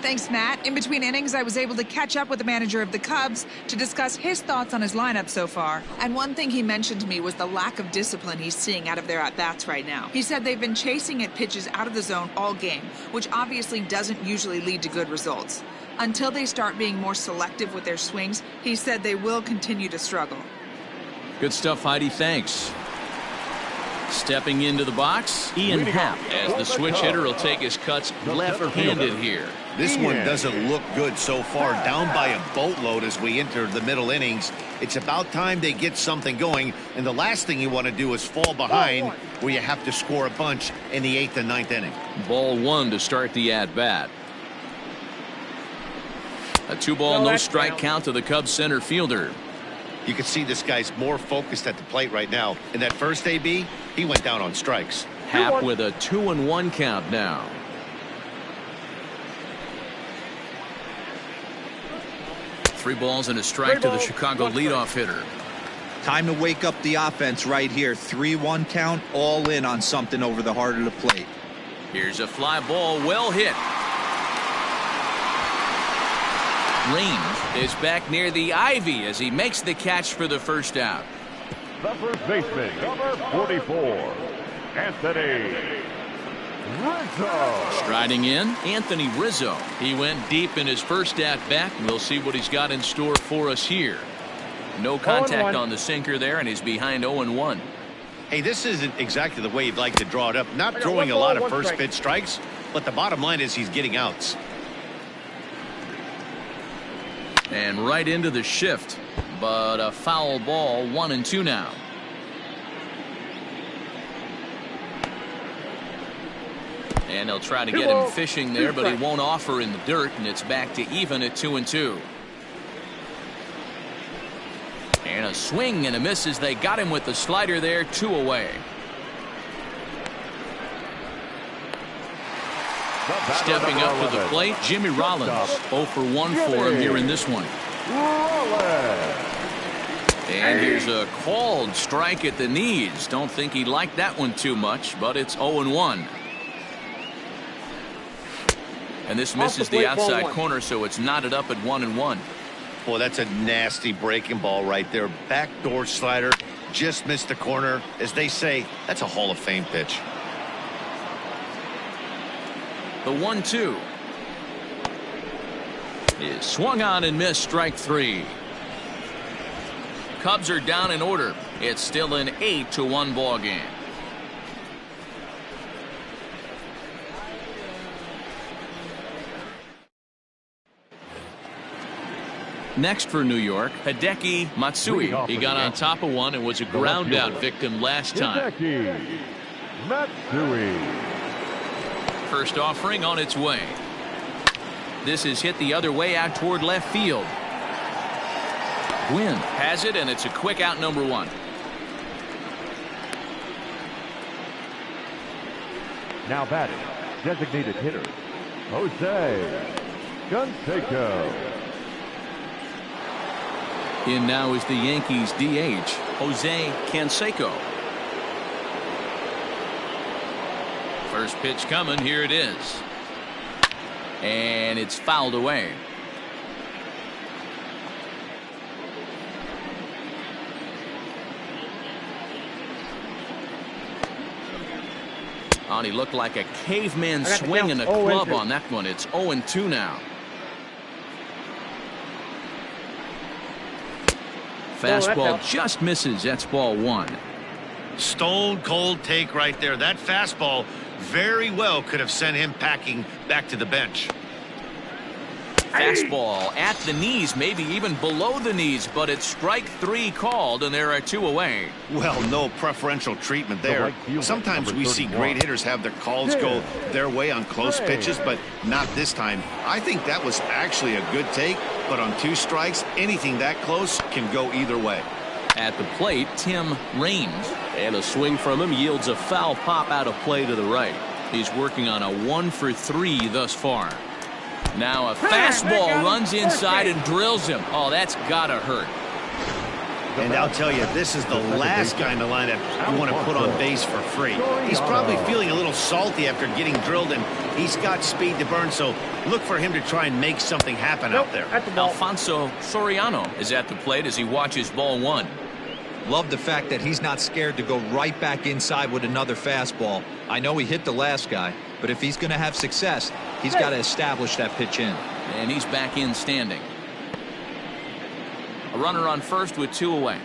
Thanks, Matt. In between innings, I was able to catch up with the manager of the Cubs to discuss his thoughts on his lineup so far. And one thing he mentioned to me was the lack of discipline he's seeing out of their at-bats right now. He said they've been chasing at pitches out of the zone all game, which obviously doesn't usually lead to good results. Until they start being more selective with their swings, he said they will continue to struggle. Good stuff, Heidi. Thanks. Stepping into the box, Ian Happ, as the switch hitter will take his cuts left-handed here. This one doesn't look good so far, down by a boatload as we enter the middle innings. It's about time they get something going, and the last thing you want to do is fall behind where you have to score a bunch in the 8th and 9th inning. Ball 1 to start the at-bat. A 2-ball, no strike count to the Cubs center fielder. You can see this guy's more focused at the plate right now. In that first AB, he went down on strikes. Happ with a 2-1 count now. Three balls and a strike to the Chicago leadoff hitter. Time to wake up the offense right here. 3-1 count, all in on something over the heart of the plate. Here's a fly ball, well hit. Range is back near the ivy as he makes the catch for the first out. The first baseman, number 44, Anthony Rizzo. Striding in, Anthony Rizzo. He went deep in his first at-bat. We'll see what he's got in store for us here. No contact on the sinker there, and he's behind 0-1. Hey, this isn't exactly the way you'd like to draw it up. Not throwing a lot of first pitch strikes, but the bottom line is he's getting outs. And right into the shift, but a foul ball, 1-2 now. And they'll try to get him fishing there, but he won't offer in the dirt, and it's back to even at 2-2. And a swing and a miss as they got him with the slider there, 2 away. Stepping up to the plate, Jimmy Rollins. 0 for 1 for him here in this one. Rolling. And here's a called strike at the knees. Don't think he liked that one too much, but it's 0-1. And this misses the outside corner, so it's knotted up at 1-1. Boy, that's a nasty breaking ball right there. Backdoor slider, just missed the corner. As they say, that's a Hall of Fame pitch. The 1-2 is swung on and missed, strike 3. Cubs are down in order. It's still an 8-1 ball game. Next for New York, Hideki Matsui. He got on top of one and was a ground out victim last time. Hideki Matsui. First offering on its way. This is hit the other way out toward left field. Gwynn has it, and it's a quick out, number 1. Now batting, designated hitter, Jose Canseco. In now is the Yankees DH, Jose Canseco. First pitch coming, here it is. And it's fouled away. Oh, he looked like a caveman swinging a club on that one. It's 0-2 now. Fastball just misses. That's ball 1. Stone cold take right there. That fastball very well could have sent him packing back to the bench. Fastball at the knees, maybe even below the knees, but it's strike 3 called, and there are 2 away. Well, no preferential treatment there. Sometimes we see great hitters have their calls go their way on close pitches, but not this time. I think that was actually a good take, but on 2 strikes, anything that close can go either way. At the plate, Tim Raines. And a swing from him yields a foul pop out of play to the right. He's working on a 1-for-3 thus far. Now a fastball runs inside and drills him. Oh, that's gotta hurt. And I'll tell you, this is the last guy in the lineup you want to put on base for free. He's probably feeling a little salty after getting drilled, and he's got speed to burn, so look for him to try and make something happen out there. Alfonso Soriano is at the plate as he watches ball 1. Love the fact that he's not scared to go right back inside with another fastball. I know he hit the last guy, but if he's going to have success, he's got to establish that pitch in. And he's back in standing. A runner on first with 2 away.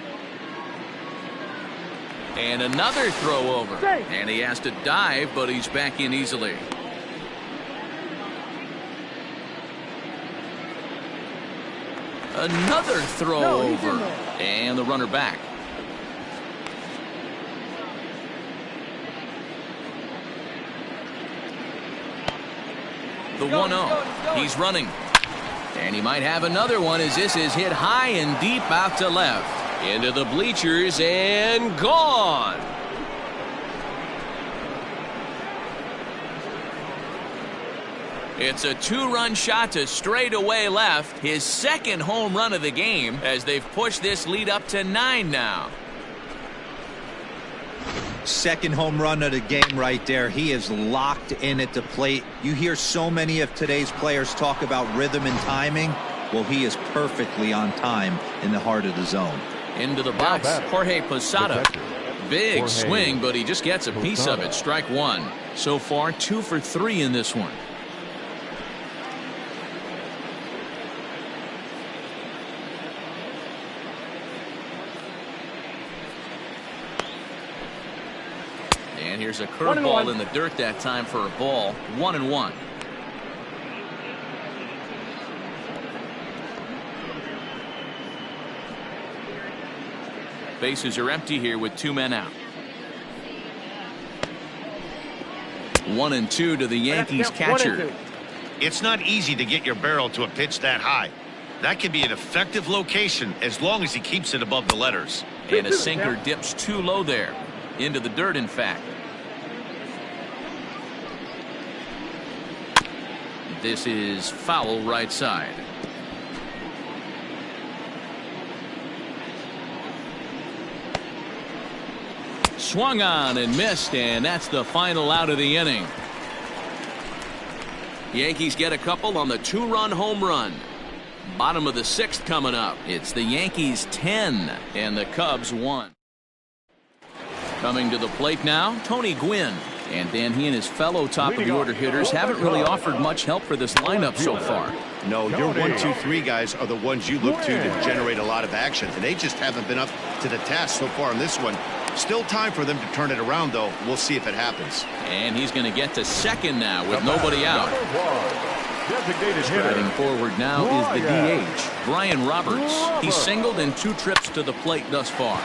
And another throw over. And he has to dive, but he's back in easily. Another throw over. And the runner back. The 1-0. He's running. And he might have another one as this is hit high and deep out to left. Into the bleachers and gone. It's a 2-run shot to straightaway left. His second home run of the game as they've pushed this lead up to 9 now. Second home run of the game right there. He is locked in at the plate. You hear so many of today's players talk about rhythm and timing. Well, he is perfectly on time in the heart of the zone. Into the box, Jorge Posada. Big swing, but he just gets a piece of it. Strike 1. So far, 2 for 3 in this one. And here's a curveball in the dirt that time for a ball. 1-1. Bases are empty here with 2 men out. 1-2 to the Yankees catcher. It's not easy to get your barrel to a pitch that high. That can be an effective location as long as he keeps it above the letters. And a sinker dips too low there. Into the dirt, in fact. This is foul right side. Swung on and missed, and that's the final out of the inning. Yankees get a couple on the 2-run home run. Bottom of the 6th coming up. It's the Yankees 10 and the Cubs 1. Coming to the plate now, Tony Gwynn. And then he and his fellow top of the order hitters haven't really offered much help for this lineup so far. No, your 1, 2, 3 guys are the ones you look to generate a lot of action. And they just haven't been up to the task so far in this one. Still time for them to turn it around, though. We'll see if it happens. And he's going to get to second now with nobody out. Striding forward now is the DH, Brian Roberts. He's singled in 2 trips to the plate thus far.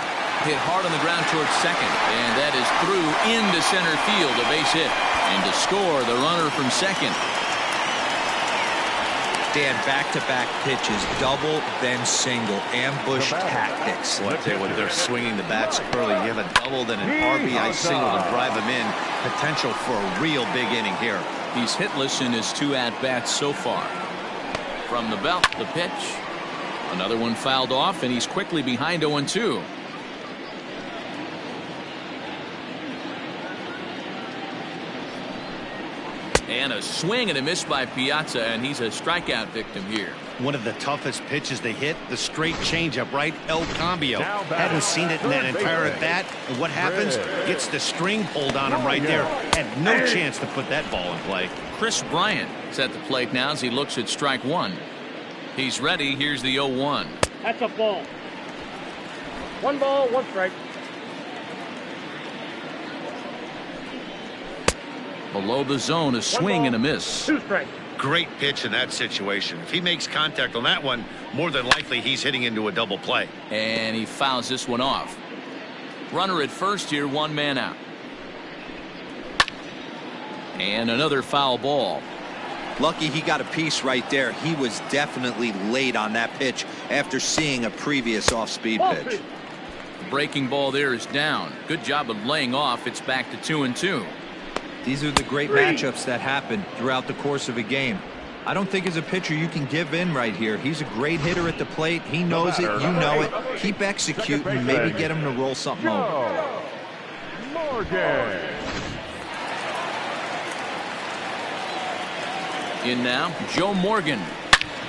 Hit hard on the ground towards second, and that is through into center field, a base hit. And to score, the runner from second. Dan, back-to-back pitches, double, then single, ambush tactics. Well, I tell you, when they're swinging the bats early, you have a double, then an RBI single to drive them in. Potential for a real big inning here. He's hitless in his 2 at-bats so far. From the belt, the pitch. Another one fouled off, and he's quickly behind 0-2. And a swing and a miss by Piazza, and he's a strikeout victim here. One of the toughest pitches they hit, the straight changeup, right? El Cambio. Hadn't seen it in that entire at bat. And what happens? Gets the string pulled on him right there. Had no chance to put that ball in play. Chris Bryant is at the plate now as he looks at strike 1. He's ready. Here's the 0-1. That's a ball. 1 ball, 1 strike. Below the zone, a swing and a miss. 2 strikes. Great pitch in that situation. If he makes contact on that one, more than likely he's hitting into a double play. And he fouls this one off. Runner at first here, 1 man out. And another foul ball. Lucky he got a piece right there. He was definitely late on that pitch after seeing a previous off-speed pitch. The breaking ball there is down. Good job of laying off. It's back to 2-2. These are the great matchups that happen throughout the course of a game. I don't think as a pitcher you can give in right here. He's a great hitter at the plate. He knows it. You know it. Keep executing. Maybe get him to roll something over. In now, Joe Morgan,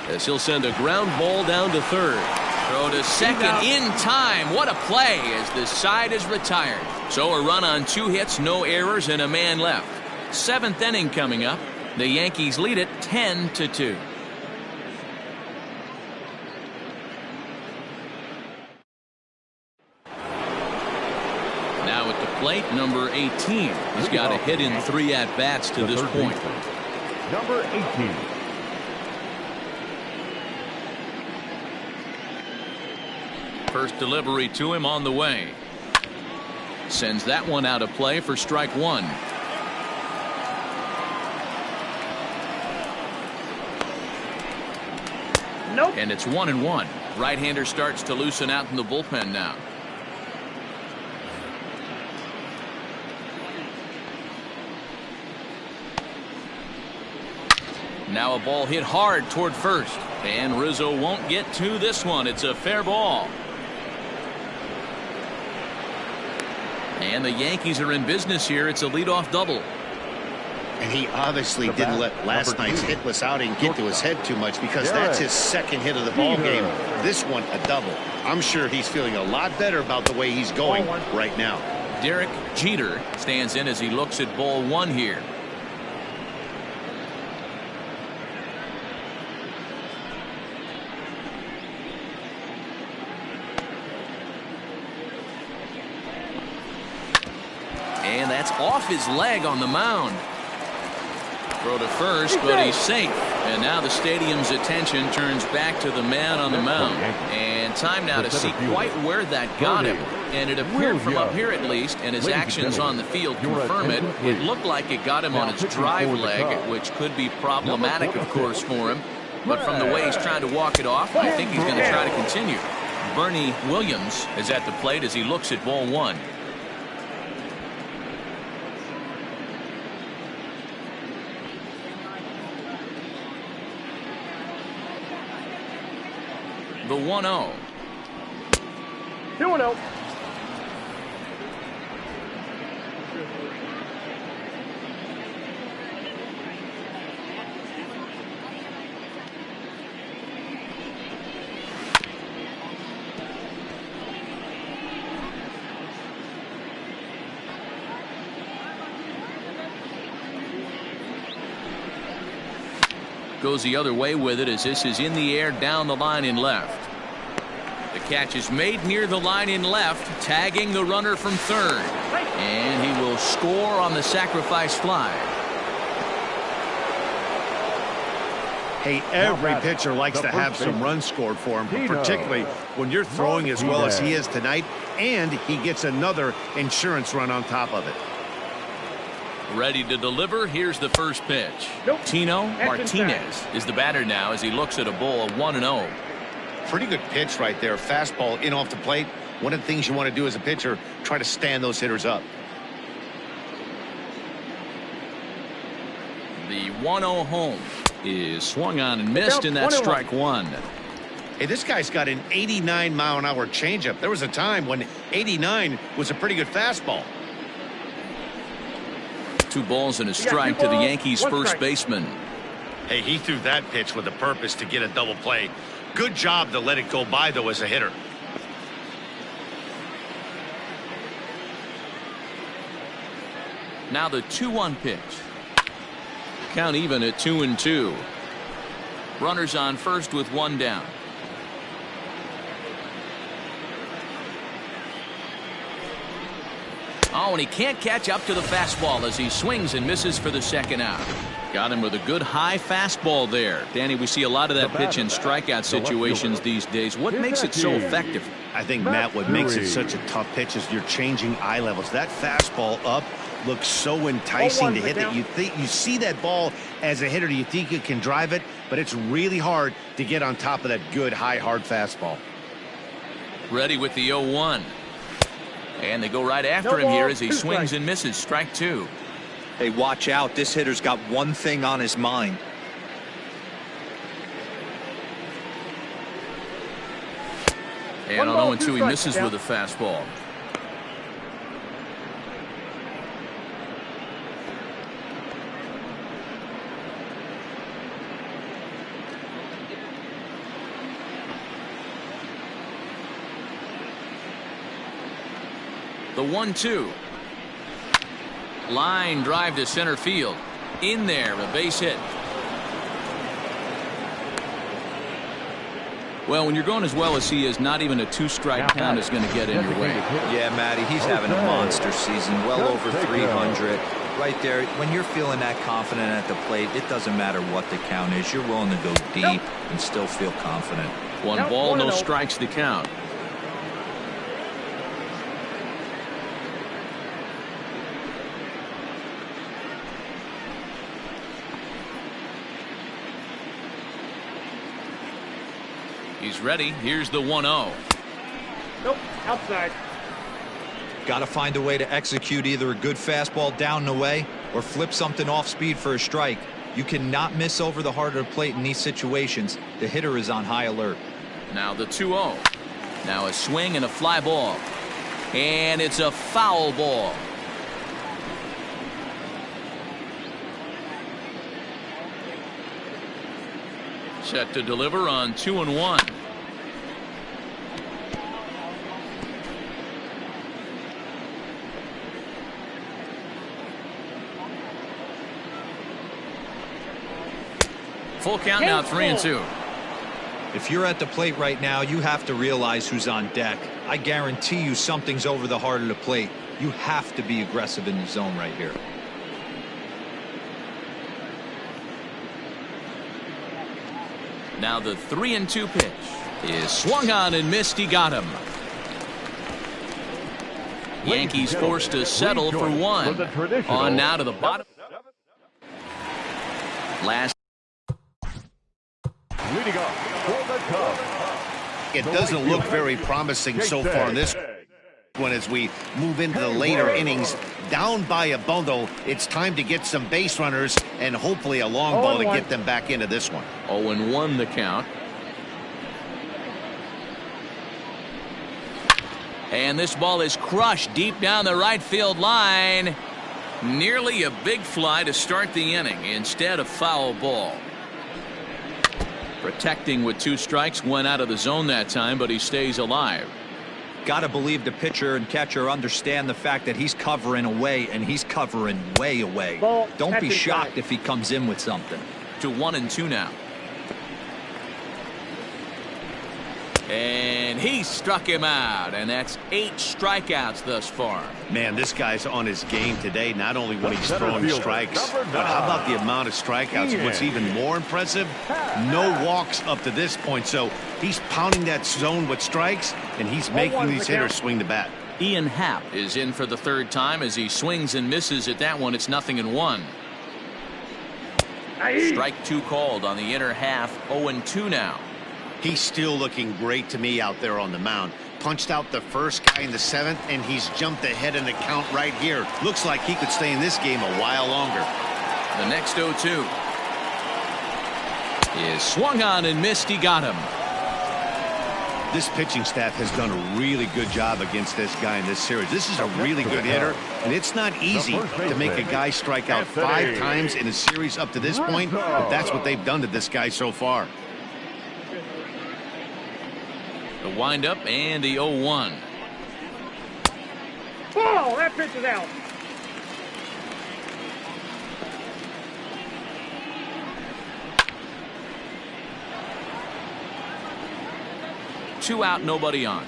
as he'll send a ground ball down to third. Throw to second in time. What a play as the side is retired. So a run on 2 hits, no errors, and a man left. 7th inning coming up. The Yankees lead it 10-2. Now at the plate, number 18. He's got a hit in 3 at-bats to this point. Number 18. First delivery to him on the way. Sends that one out of play for strike 1. Nope. And it's 1-1. Right-hander starts to loosen out in the bullpen now. Now a ball hit hard toward first. And Rizzo won't get to this one. It's a fair ball. And the Yankees are in business here. It's a leadoff double. And he obviously didn't let last night's hitless outing get to his head too much, because that's his 2nd hit of the ball game. This one a double. I'm sure he's feeling a lot better about the way he's going right now. Derek Jeter stands in as he looks at ball 1 here. And that's off his leg on the mound. Throw to first, but he's safe. And now the stadium's attention turns back to the man on the mound. And time now to see quite where that got him. And it appeared from up here at least, and his actions on the field confirm it. It looked like it got him on his drive leg, which could be problematic, of course, for him. But from the way he's trying to walk it off, I think he's going to try to continue. Bernie Williams is at the plate as he looks at ball 1. The 1-0. 2-0. Goes the other way with it as this is in the air down the line in left. The catch is made near the line in left, tagging the runner from third. And he will score on the sacrifice fly. Hey, every pitcher likes to have some runs scored for him, but particularly when you're throwing as well as he is tonight, and he gets another insurance run on top of it. Ready to deliver. Here's the first pitch. Tino Martinez is the batter now as he looks at a ball of 1-0. Pretty good pitch right there. Fastball in off the plate. One of the things you want to do as a pitcher, try to stand those hitters up. The 1-0 home is swung on and missed, and that's strike one. Hey, this guy's got an 89-mile-an-hour changeup. There was a time when 89 was a pretty good fastball. 2 balls and a strike to the Yankees first baseman. Hey, he threw that pitch with a purpose to get a double play. Good job to let it go by, though, as a hitter. Now the 2-1 pitch. Count even at 2-2. Runners on first with 1 down. Oh, and he can't catch up to the fastball as he swings and misses for the second out. Got him with a good high fastball there. Danny, we see a lot of that pitch in strikeout situations these days. What makes it so effective? I think, Matt, what makes it such a tough pitch is you're changing eye levels. That fastball up looks so enticing to hit that you see that ball as a hitter. You think you can drive it, but it's really hard to get on top of that good high hard fastball. Ready with the 0-1. And they go right after him here as he swings and misses. Strike 2. Hey, watch out. This hitter's got one thing on his mind. And on 0-2, he misses with a fastball. The 1-2. Line drive to center field. In there, a base hit. Well, when you're going as well as he is, not even a 2-strike count is going to get in your way. Yeah, Matty, he's having a monster season, well over 300. Right there, when you're feeling that confident at the plate, it doesn't matter what the count is. You're willing to go deep and still feel confident. 1 ball, no strikes the count. He's ready. Here's the 1-0. Nope, outside. Got to find a way to execute either a good fastball down and away or flip something off speed for a strike. You cannot miss over the heart of the plate in these situations. The hitter is on high alert. Now the 2-0. Now a swing and a fly ball. And it's a foul ball. Set to deliver on 2-1. Full count now, 3-2. If you're at the plate right now, you have to realize who's on deck. I guarantee you something's over the heart of the plate. You have to be aggressive in the zone right here. Now the 3-2 pitch is swung on and missed. He got him. Yankees forced to settle for 1. On now to the bottom. Last. Leading up for the Cubs. It doesn't look very promising so far in this one as we move into the later innings. Down by a bundle, it's time to get some base runners and hopefully a long ball to get them back into this one. 0-1 the count. And this ball is crushed deep down the right field line. Nearly a big fly to start the inning. Instead, a foul ball. Protecting with 2 strikes, went out of the zone that time, but he stays alive. Got to believe the pitcher and catcher understand the fact that he's covering away, and he's covering way away. Don't be shocked if he comes in with something. To 1-2 now. And he struck him out, and that's 8 strikeouts thus far. Man, this guy's on his game today, not only when he's throwing strikes, but how about the amount of strikeouts? What's even more impressive, no walks up to this point. So he's pounding that zone with strikes, and he's making these hitters swing the bat. Ian Happ is in for the 3rd time as he swings and misses at that one. It's 0-1. Strike 2 called on the inner half. 0-2 now. He's still looking great to me out there on the mound. Punched out the first guy in the 7th, and he's jumped ahead in the count right here. Looks like he could stay in this game a while longer. The next 0-2 is swung on and missed. He got him. This pitching staff has done a really good job against this guy in this series. This is a really good hitter, and it's not easy to make a guy strike out 5 times in a series up to this point, but that's what they've done to this guy so far. The windup and the 0-1. Oh, that pitch is out. Two out, nobody on.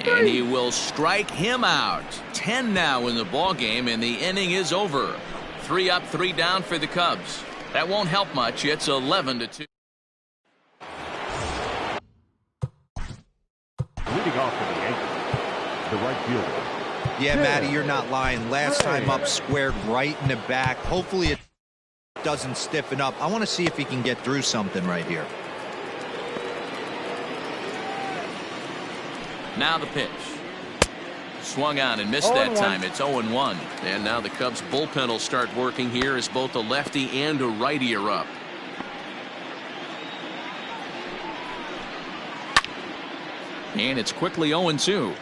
And he will strike him out. 10 now in the ball game, and the inning is over. 3 up, 3 down for the Cubs. That won't help much. It's 11-2. Leading off for the Yankees, the right fielder. Yeah, Matty, you're not lying. Last time up, squared right in the back. Hopefully it doesn't stiffen up. I want to see if he can get through something right here. Now the pitch. Swung on and missed that time. It's 0-1. And now the Cubs bullpen will start working here as both a lefty and a righty are up. And it's quickly 0-2.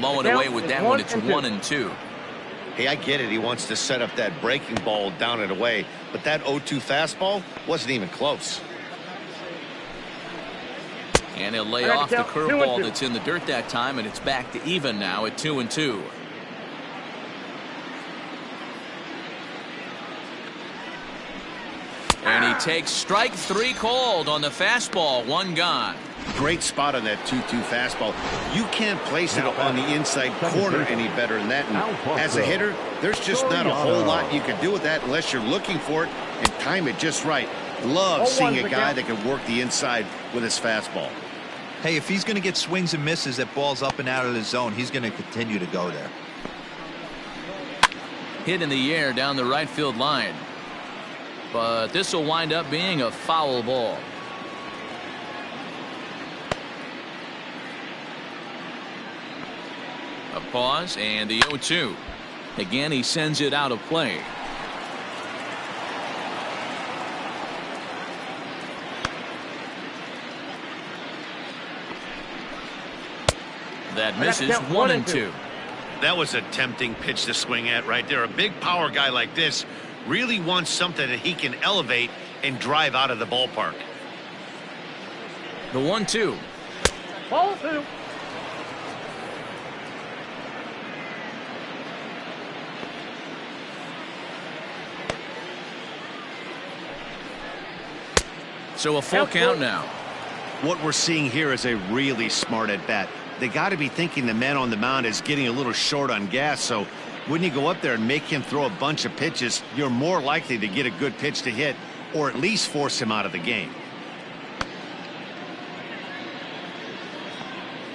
Low and away with that one. It's 1-2. Hey, I get it. He wants to set up that breaking ball down and away, but that 0-2 fastball wasn't even close. And he'll lay off the curveball that's in the dirt that time, and it's back to even now at 2-2. And he takes strike 3 called on the fastball. 1 gone. Great spot on that 2-2 fastball. You can't place it on the inside corner any better than that. And as a hitter, there's just not a whole lot you can do with that unless you're looking for it and time it just right. Love seeing a guy that can work the inside with his fastball. Hey, if he's going to get swings and misses at balls up and out of the zone, he's going to continue to go there. Hit in the air down the right field line. But this will wind up being a foul ball. A pause and the 0-2. Again, he sends it out of play. That misses. 1-2. That was a tempting pitch to swing at right there. A big power guy like this really wants something that he can elevate and drive out of the ballpark. The 1-2. Ball 2. So a full count now. What we're seeing here is a really smart at bat. They got to be thinking the man on the mound is getting a little short on gas, so when you go up there and make him throw a bunch of pitches, you're more likely to get a good pitch to hit or at least force him out of the game.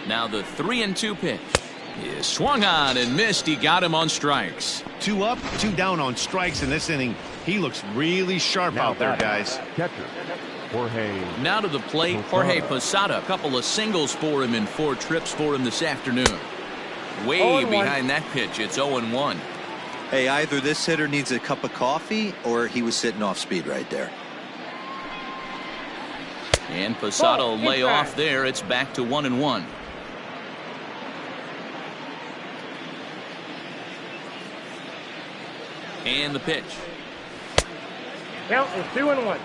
Now the 3-2 pitch is swung on and missed. He got him on strikes. 2 up, 2 down on strikes in this inning. He looks really sharp out there, guys. Catcher, Jorge. Now to the plate, Jorge Posada. A couple of singles for him and 4 trips for him this afternoon. Way behind that pitch. It's 0-1. Hey, either this hitter needs a cup of coffee or he was sitting off speed right there. And Posada will lay off there. It's back to 1-1. And the pitch. Count is 2-1.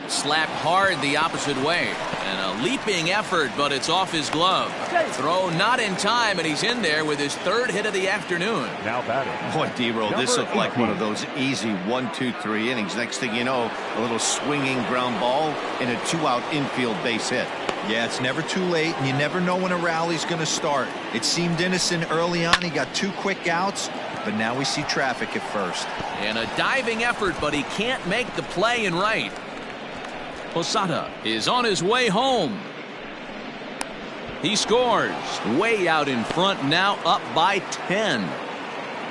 Slapped hard the opposite way. And a leaping effort, but it's off his glove. Throw not in time, and he's in there with his third hit of the afternoon. Now batting. Boy, D-Roll, this looked like one of those easy 1, 2, 3 innings. Next thing you know, a little swinging ground ball and a 2-out infield base hit. Yeah, it's never too late, and you never know when a rally's going to start. It seemed innocent early on. He got 2 quick outs, but now we see traffic at first. And a diving effort, but he can't make the play in right. Posada is on his way home. He scores. Way out in front now, up by 10.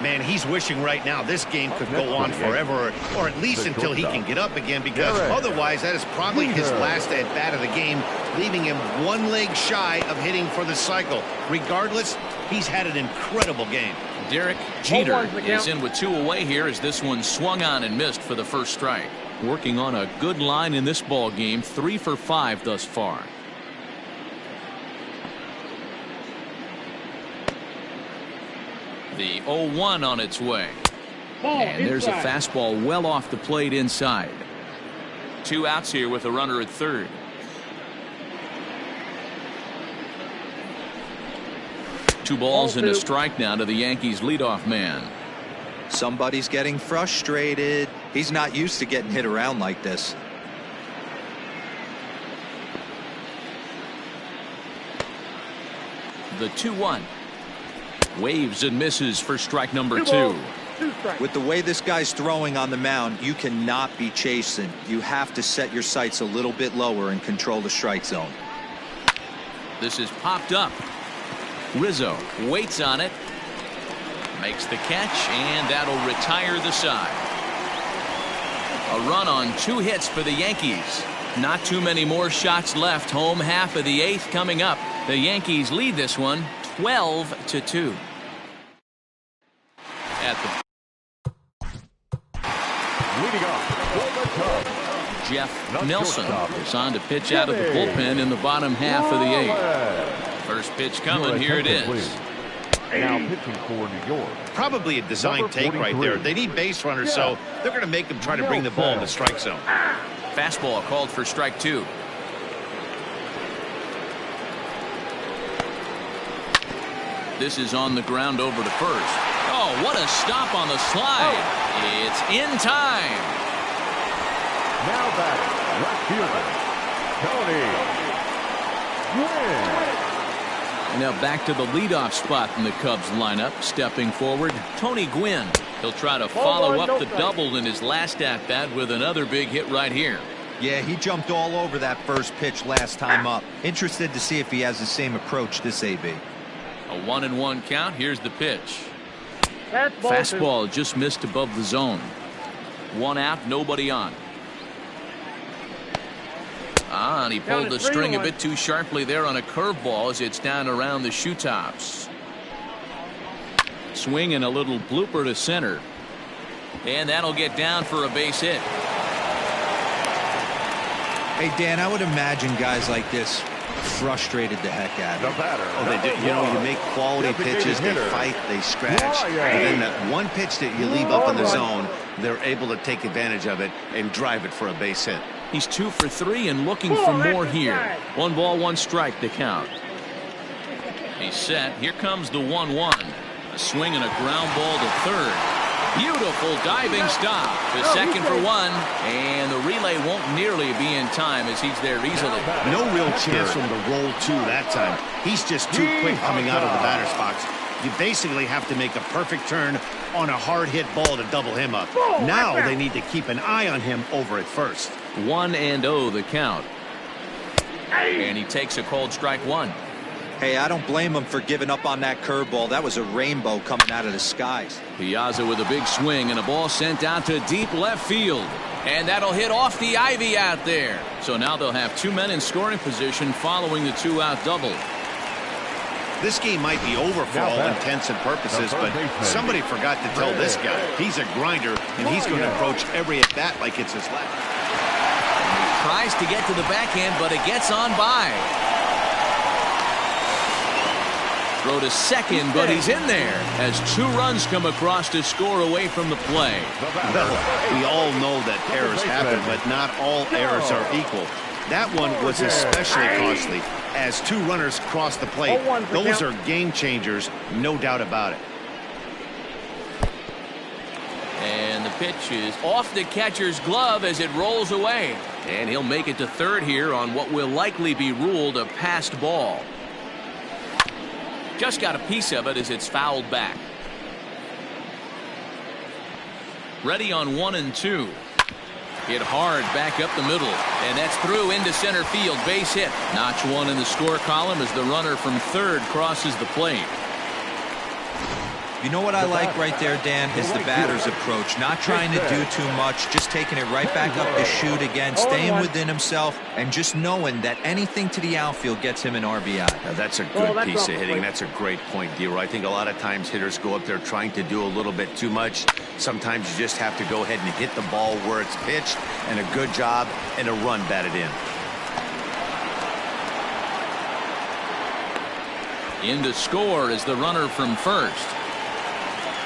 Man, he's wishing right now this game could go on forever, or at least until he can get up again, because otherwise that is probably his last at-bat of the game, leaving him 1 leg shy of hitting for the cycle. Regardless, he's had an incredible game. Derek Jeter is in with 2 away here as this one swung on and missed for the first strike. Working on a good line in this ball game, 3 for 5 thus far. The 0-1 on its way. And there's a fastball well off the plate inside. 2 outs here with a runner at third. Two balls and a strike now to the Yankees leadoff man. Somebody's getting frustrated. He's not used to getting hit around like this. The 2-1. Waves and misses for strike number 2. With the way this guy's throwing on the mound, you cannot be chasing. You have to set your sights a little bit lower and control the strike zone. This is popped up. Rizzo waits on it. Makes the catch, and that'll retire the side. A run on 2 hits for the Yankees. Not too many more shots left. Home half of the 8th coming up. The Yankees lead this one 12-2. At the Leading off for the Cubs, Jeff Nelson is on to pitch out of the bullpen in the bottom half of the 8th. First pitch coming. Here it is. Now pitching for New York. Probably a design take right there. They need base runners, so they're going to make them try to bring the ball in the strike zone. Fastball called for strike 2. This is on the ground over to first. Oh, what a stop on the slide. It's in time. Now batting, left fielder, Tony Gwynn. Now back to the leadoff spot in the Cubs lineup. Stepping forward, Tony Gwynn. He'll try to follow up the double in his last at-bat with another big hit right here. Yeah, he jumped all over that first pitch last time up. Interested to see if he has the same approach this AB. A 1-1 count. Here's the pitch. Fastball just missed above the zone. 1 out, nobody on. And he pulled the string a bit too sharply there on a curveball as it's down around the shoe tops. Swing and a little blooper to center. And that'll get down for a base hit. Hey, Dan, I would imagine guys like this frustrated the heck out of him. Oh, they do. You know, you make quality pitches, they fight, they scratch, and then that one pitch that you leave up in the zone, they're able to take advantage of it and drive it for a base hit. He's 2 for 3 and looking for more here. 1 ball, 1 strike to count. He's set. Here comes the 1-1. A swing and a ground ball to third. Beautiful diving stop. The second for 1, and the relay won't nearly be in time as he's there easily. No real chance from the roll 2 that time. He's just too quick coming out of the batter's box. You basically have to make a perfect turn on a hard hit ball to double him up. Now they need to keep an eye on him over at first. 1-0 the count. And he takes a called strike 1. Hey, I don't blame him for giving up on that curveball. That was a rainbow coming out of the skies. Piazza with a big swing and a ball sent out to deep left field. And that'll hit off the ivy out there. So now they'll have 2 men in scoring position following the 2-out double. This game might be over for all intents and purposes, but somebody forgot to tell this guy he's a grinder, and he's going to approach every at-bat like it's his last. He tries to get to the backhand, but it gets on by. Throw to second, but he's in there as 2 runs come across to score away from the play. Well, we all know that errors happen, but not all errors are equal. That one was especially costly as 2 runners crossed the plate. Those are game changers, no doubt about it. And the pitch is off the catcher's glove as it rolls away. And he'll make it to third here on what will likely be ruled a passed ball. Just got a piece of it as it's fouled back. Ready on 1 and 2. Hit hard back up the middle, and that's through into center field. Base hit. Notch 1 in the score column as the runner from third crosses the plate. You know what I like right there, Dan, is the batter's approach. Not trying to do too much, just taking it right back up the chute again, staying within himself, and just knowing that anything to the outfield gets him an RBI. Now, that's a good piece of hitting. That's a great point, D-Roy. I think a lot of times hitters go up there trying to do a little bit too much. Sometimes you just have to go ahead and hit the ball where it's pitched, and a good job and a run batted in. In to score is the runner from first.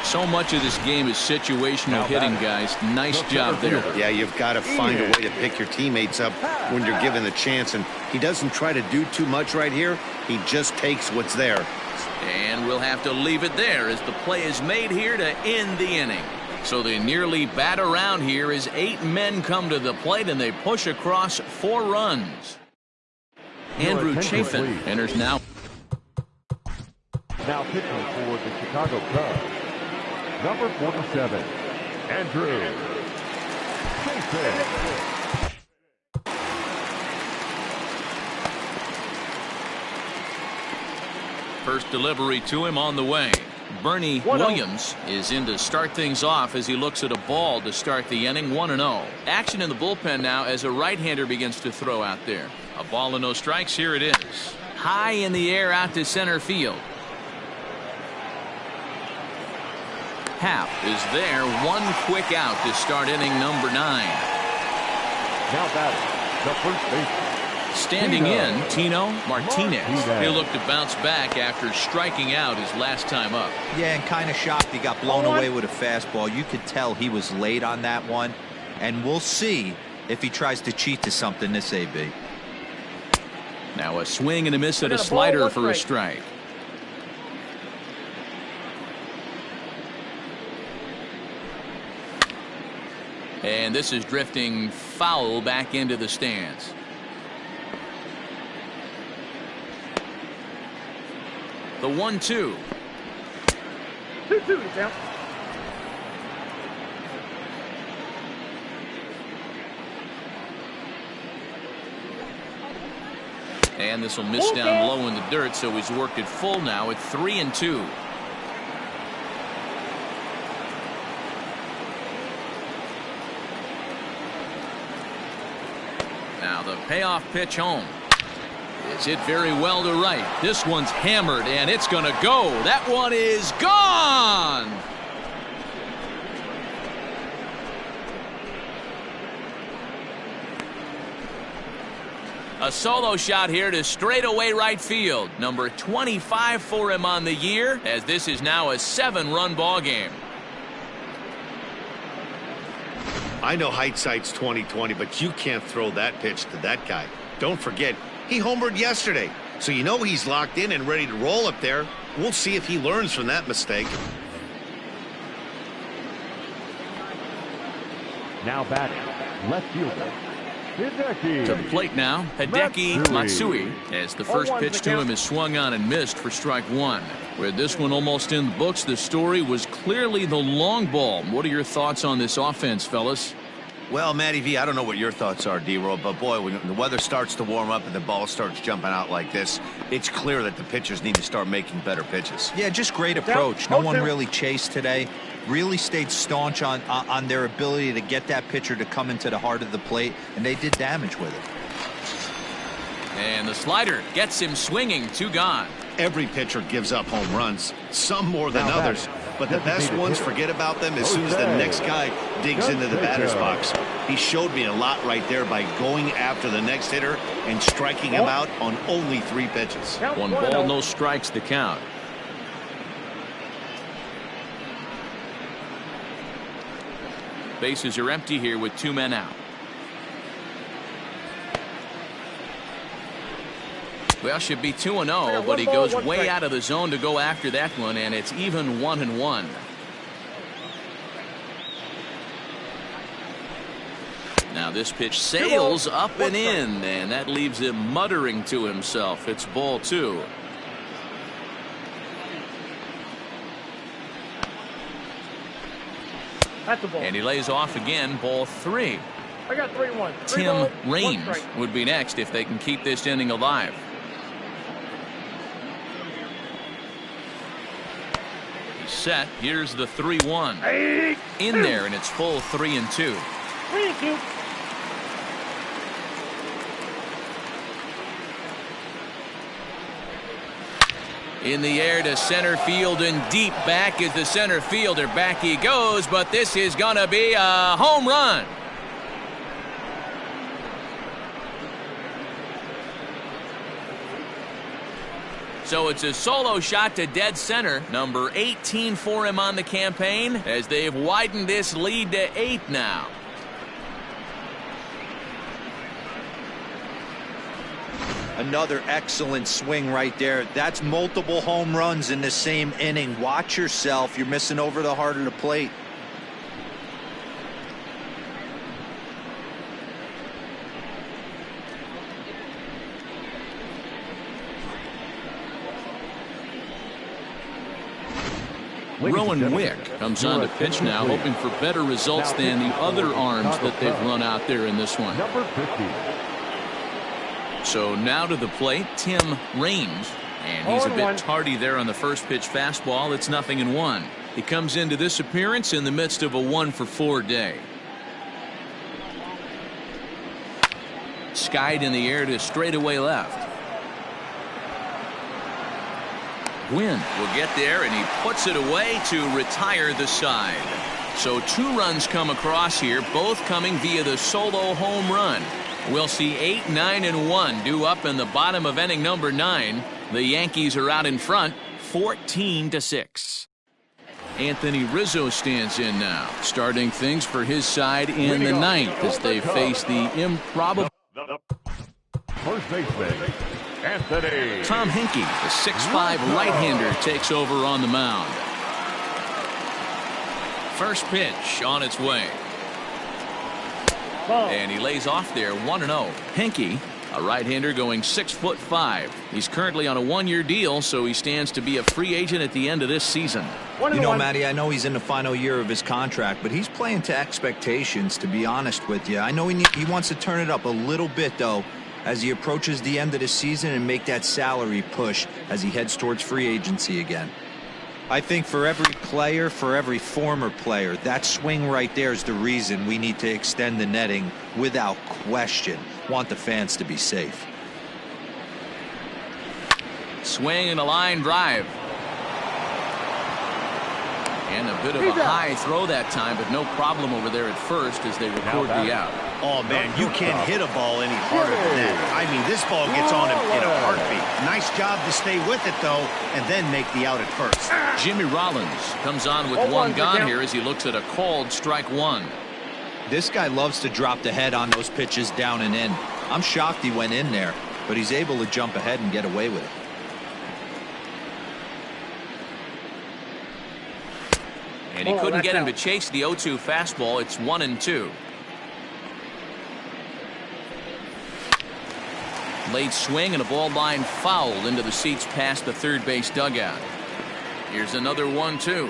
So much of this game is situational hitting, guys. Nice job there. Yeah, you've got to find a way to pick your teammates up when you're given the chance, and he doesn't try to do too much right here. He just takes what's there. And we'll have to leave it there as the play is made here to end the inning. So they nearly bat around here as 8 men come to the plate and they push across 4 runs. Andrew Chafin enters now. Now pitching for the Chicago Cubs, number 47, Andrew Chafin. First delivery to him on the way. Bernie Williams is in to start things off as he looks at a ball to start the inning. 1-0. Action in the bullpen now as a right-hander begins to throw out there. A ball and no strikes. Here it is. High in the air out to center field. Happ is there. 1 quick out to start inning number 9. Now batting, the first baseman. Standing in, Tino Martinez. He'll look to bounce back after striking out his last time up. Yeah, and kind of shocked he got blown away with a fastball. You could tell he was late on that one. And we'll see if he tries to cheat to something this AB. Now a swing and a miss at a slider for a strike. And this is drifting foul back into the stands. The 1-2. 2-2 down. And this will miss down low in the dirt, so he's worked it full now at 3-2. Now the payoff pitch home. It's hit very well to right. This one's hammered, and it's going to go. That one is gone. A solo shot here to straightaway right field. Number 25 for him on the year, as this is now a 7-run ball game. I know hindsight's 20/20, but you can't throw that pitch to that guy. Don't forget, he homered yesterday, so you know he's locked in and ready to roll up there. We'll see if he learns from that mistake. Now batting, left fielder, Hideki. To the plate now, Hideki Matsui, as the first pitch to him is swung on and missed for strike 1. With this one almost in the books, the story was clearly the long ball. What are your thoughts on this offense, fellas? Well, Matty V, I don't know what your thoughts are, D-Roll, but boy, when the weather starts to warm up and the ball starts jumping out like this, it's clear that the pitchers need to start making better pitches. Yeah, just great approach. No one really chased today. Really stayed staunch on their ability to get that pitcher to come into the heart of the plate, and they did damage with it. And the slider gets him swinging. 2 gone. Every pitcher gives up home runs, some more than others. But the best ones, forget about them as soon as the next guy digs into the batter's box. He showed me a lot right there by going after the next hitter and striking him out on only 3 pitches. 1 ball, no strikes the count. Bases are empty here with 2 men out. Well, should be 2-0, but he goes way out of the zone to go after that one, and it's even 1-1. Now this pitch sails up and in, and that leaves him muttering to himself. It's ball 2. That's a ball. And he lays off again, ball 3. I got 3-1. Tim Raines would be next if they can keep this inning alive. Set. Here's the 3-1 in there, and it's full 3-2. 3-2. In the air to center field, and deep back is the center fielder. Back he goes, but this is gonna be a home run. So it's a solo shot to dead center, number 18 for him on the campaign, as they've widened this lead to 8 now. Another excellent swing right there. That's multiple home runs in the same inning. Watch yourself. You're missing over the heart of the plate. Rowan Wick comes on to pitch now, hoping for better results than the other arms that they've run out there in this one. Number 50. So now to the plate, Tim Raines, and he's a bit tardy there on the first pitch fastball. It's 0-1. He comes into this appearance in the midst of a 1-for-4 day. Skied in the air to straightaway left. Gwynn will get there, and he puts it away to retire the side. So 2 runs come across here, both coming via the solo home run. We'll see 8, 9, and 1 due up in the bottom of inning number 9. The Yankees are out in front, 14-6. Anthony Rizzo stands in now, starting things for his side in the 9th as they face the improbable First baseman, Anthony. Tom Henke, the 6'5" right-hander, takes over on the mound. First pitch on its way. And he lays off there, 1-0. Henke, a right-hander going 6'5". He's currently on a 1-year deal, so he stands to be a free agent at the end of this season. You know, Matty, I know he's in the final year of his contract, but he's playing to expectations, to be honest with you. I know he wants to turn it up a little bit, though, as he approaches the end of the season and make that salary push as he heads towards free agency again. I think for every player, for every former player, that swing right there is the reason we need to extend the netting without question. Want the fans to be safe. Swing and a line drive. And a bit of a high throw that time, but no problem over there at first as they record the out. Oh, man, you can't hit a ball any harder than that. I mean, this ball gets on him in a heartbeat. Nice job to stay with it, though, and then make the out at first. Jimmy Rollins comes on with 1 gone here as he looks at a called strike 1. This guy loves to drop the head on those pitches down and in. I'm shocked he went in there, but he's able to jump ahead and get away with it. And he couldn't get him to chase the 0-2 fastball. It's 1-2. Late swing and a ball line fouled into the seats past the third base dugout. Here's another 1-2.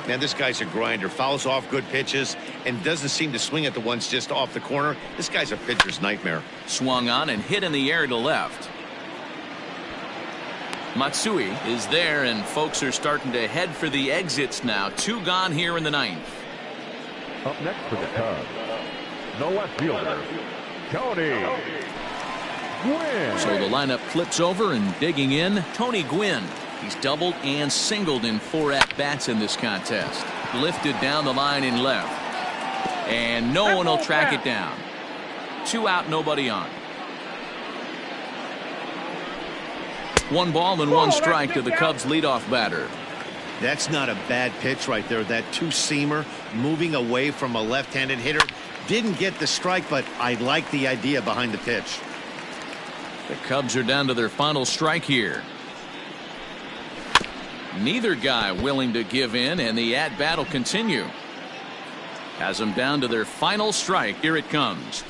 Man, this guy's a grinder. Fouls off good pitches and doesn't seem to swing at the ones just off the corner. This guy's a pitcher's nightmare. Swung on and hit in the air to left. Matsui is there, and folks are starting to head for the exits now. 2 gone here in the 9th. Up next for the Cubs, the left fielder, Tony Gwynn. So the lineup flips over, and digging in, Tony Gwynn. He's doubled and singled in 4 at-bats in this contest. Lifted down the line in left. And no one will track it down. 2 out, nobody on. 1 ball and 1 strike to the Cubs leadoff batter. That's not a bad pitch right there. That 2-seamer moving away from a left-handed hitter. Didn't get the strike, but I like the idea behind the pitch. The Cubs are down to their final strike here. Neither guy willing to give in, and the at-bat will continue. Has them down to their final strike. Here it comes.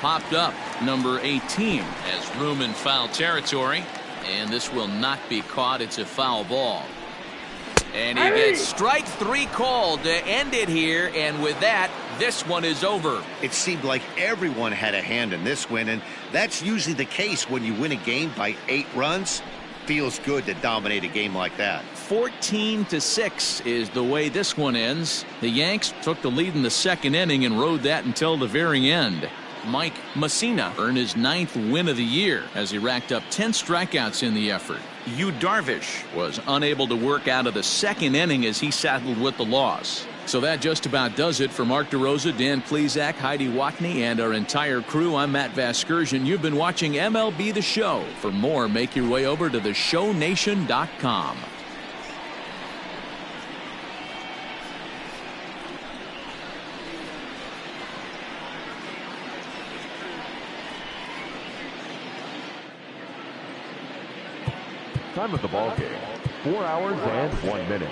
Popped up, number 18, has room in foul territory, and this will not be caught. It's a foul ball. And he gets strike 3 called to end it here, and with that, this one is over. It seemed like everyone had a hand in this win, and that's usually the case when you win a game by 8 runs. Feels good to dominate a game like that. 14-6 is the way this one ends. The Yanks took the lead in the 2nd inning and rode that until the very end. Mike Messina earned his 9th win of the year as he racked up 10 strikeouts in the effort. Yu Darvish was unable to work out of the 2nd inning as he saddled with the loss. So that just about does it for Mark DeRosa, Dan Plesac, Heidi Watney, and our entire crew. I'm Matt Vasgersian. You've been watching MLB The Show. For more, make your way over to theshownation.com. Time of the ball game, 4 hours and 1 minute.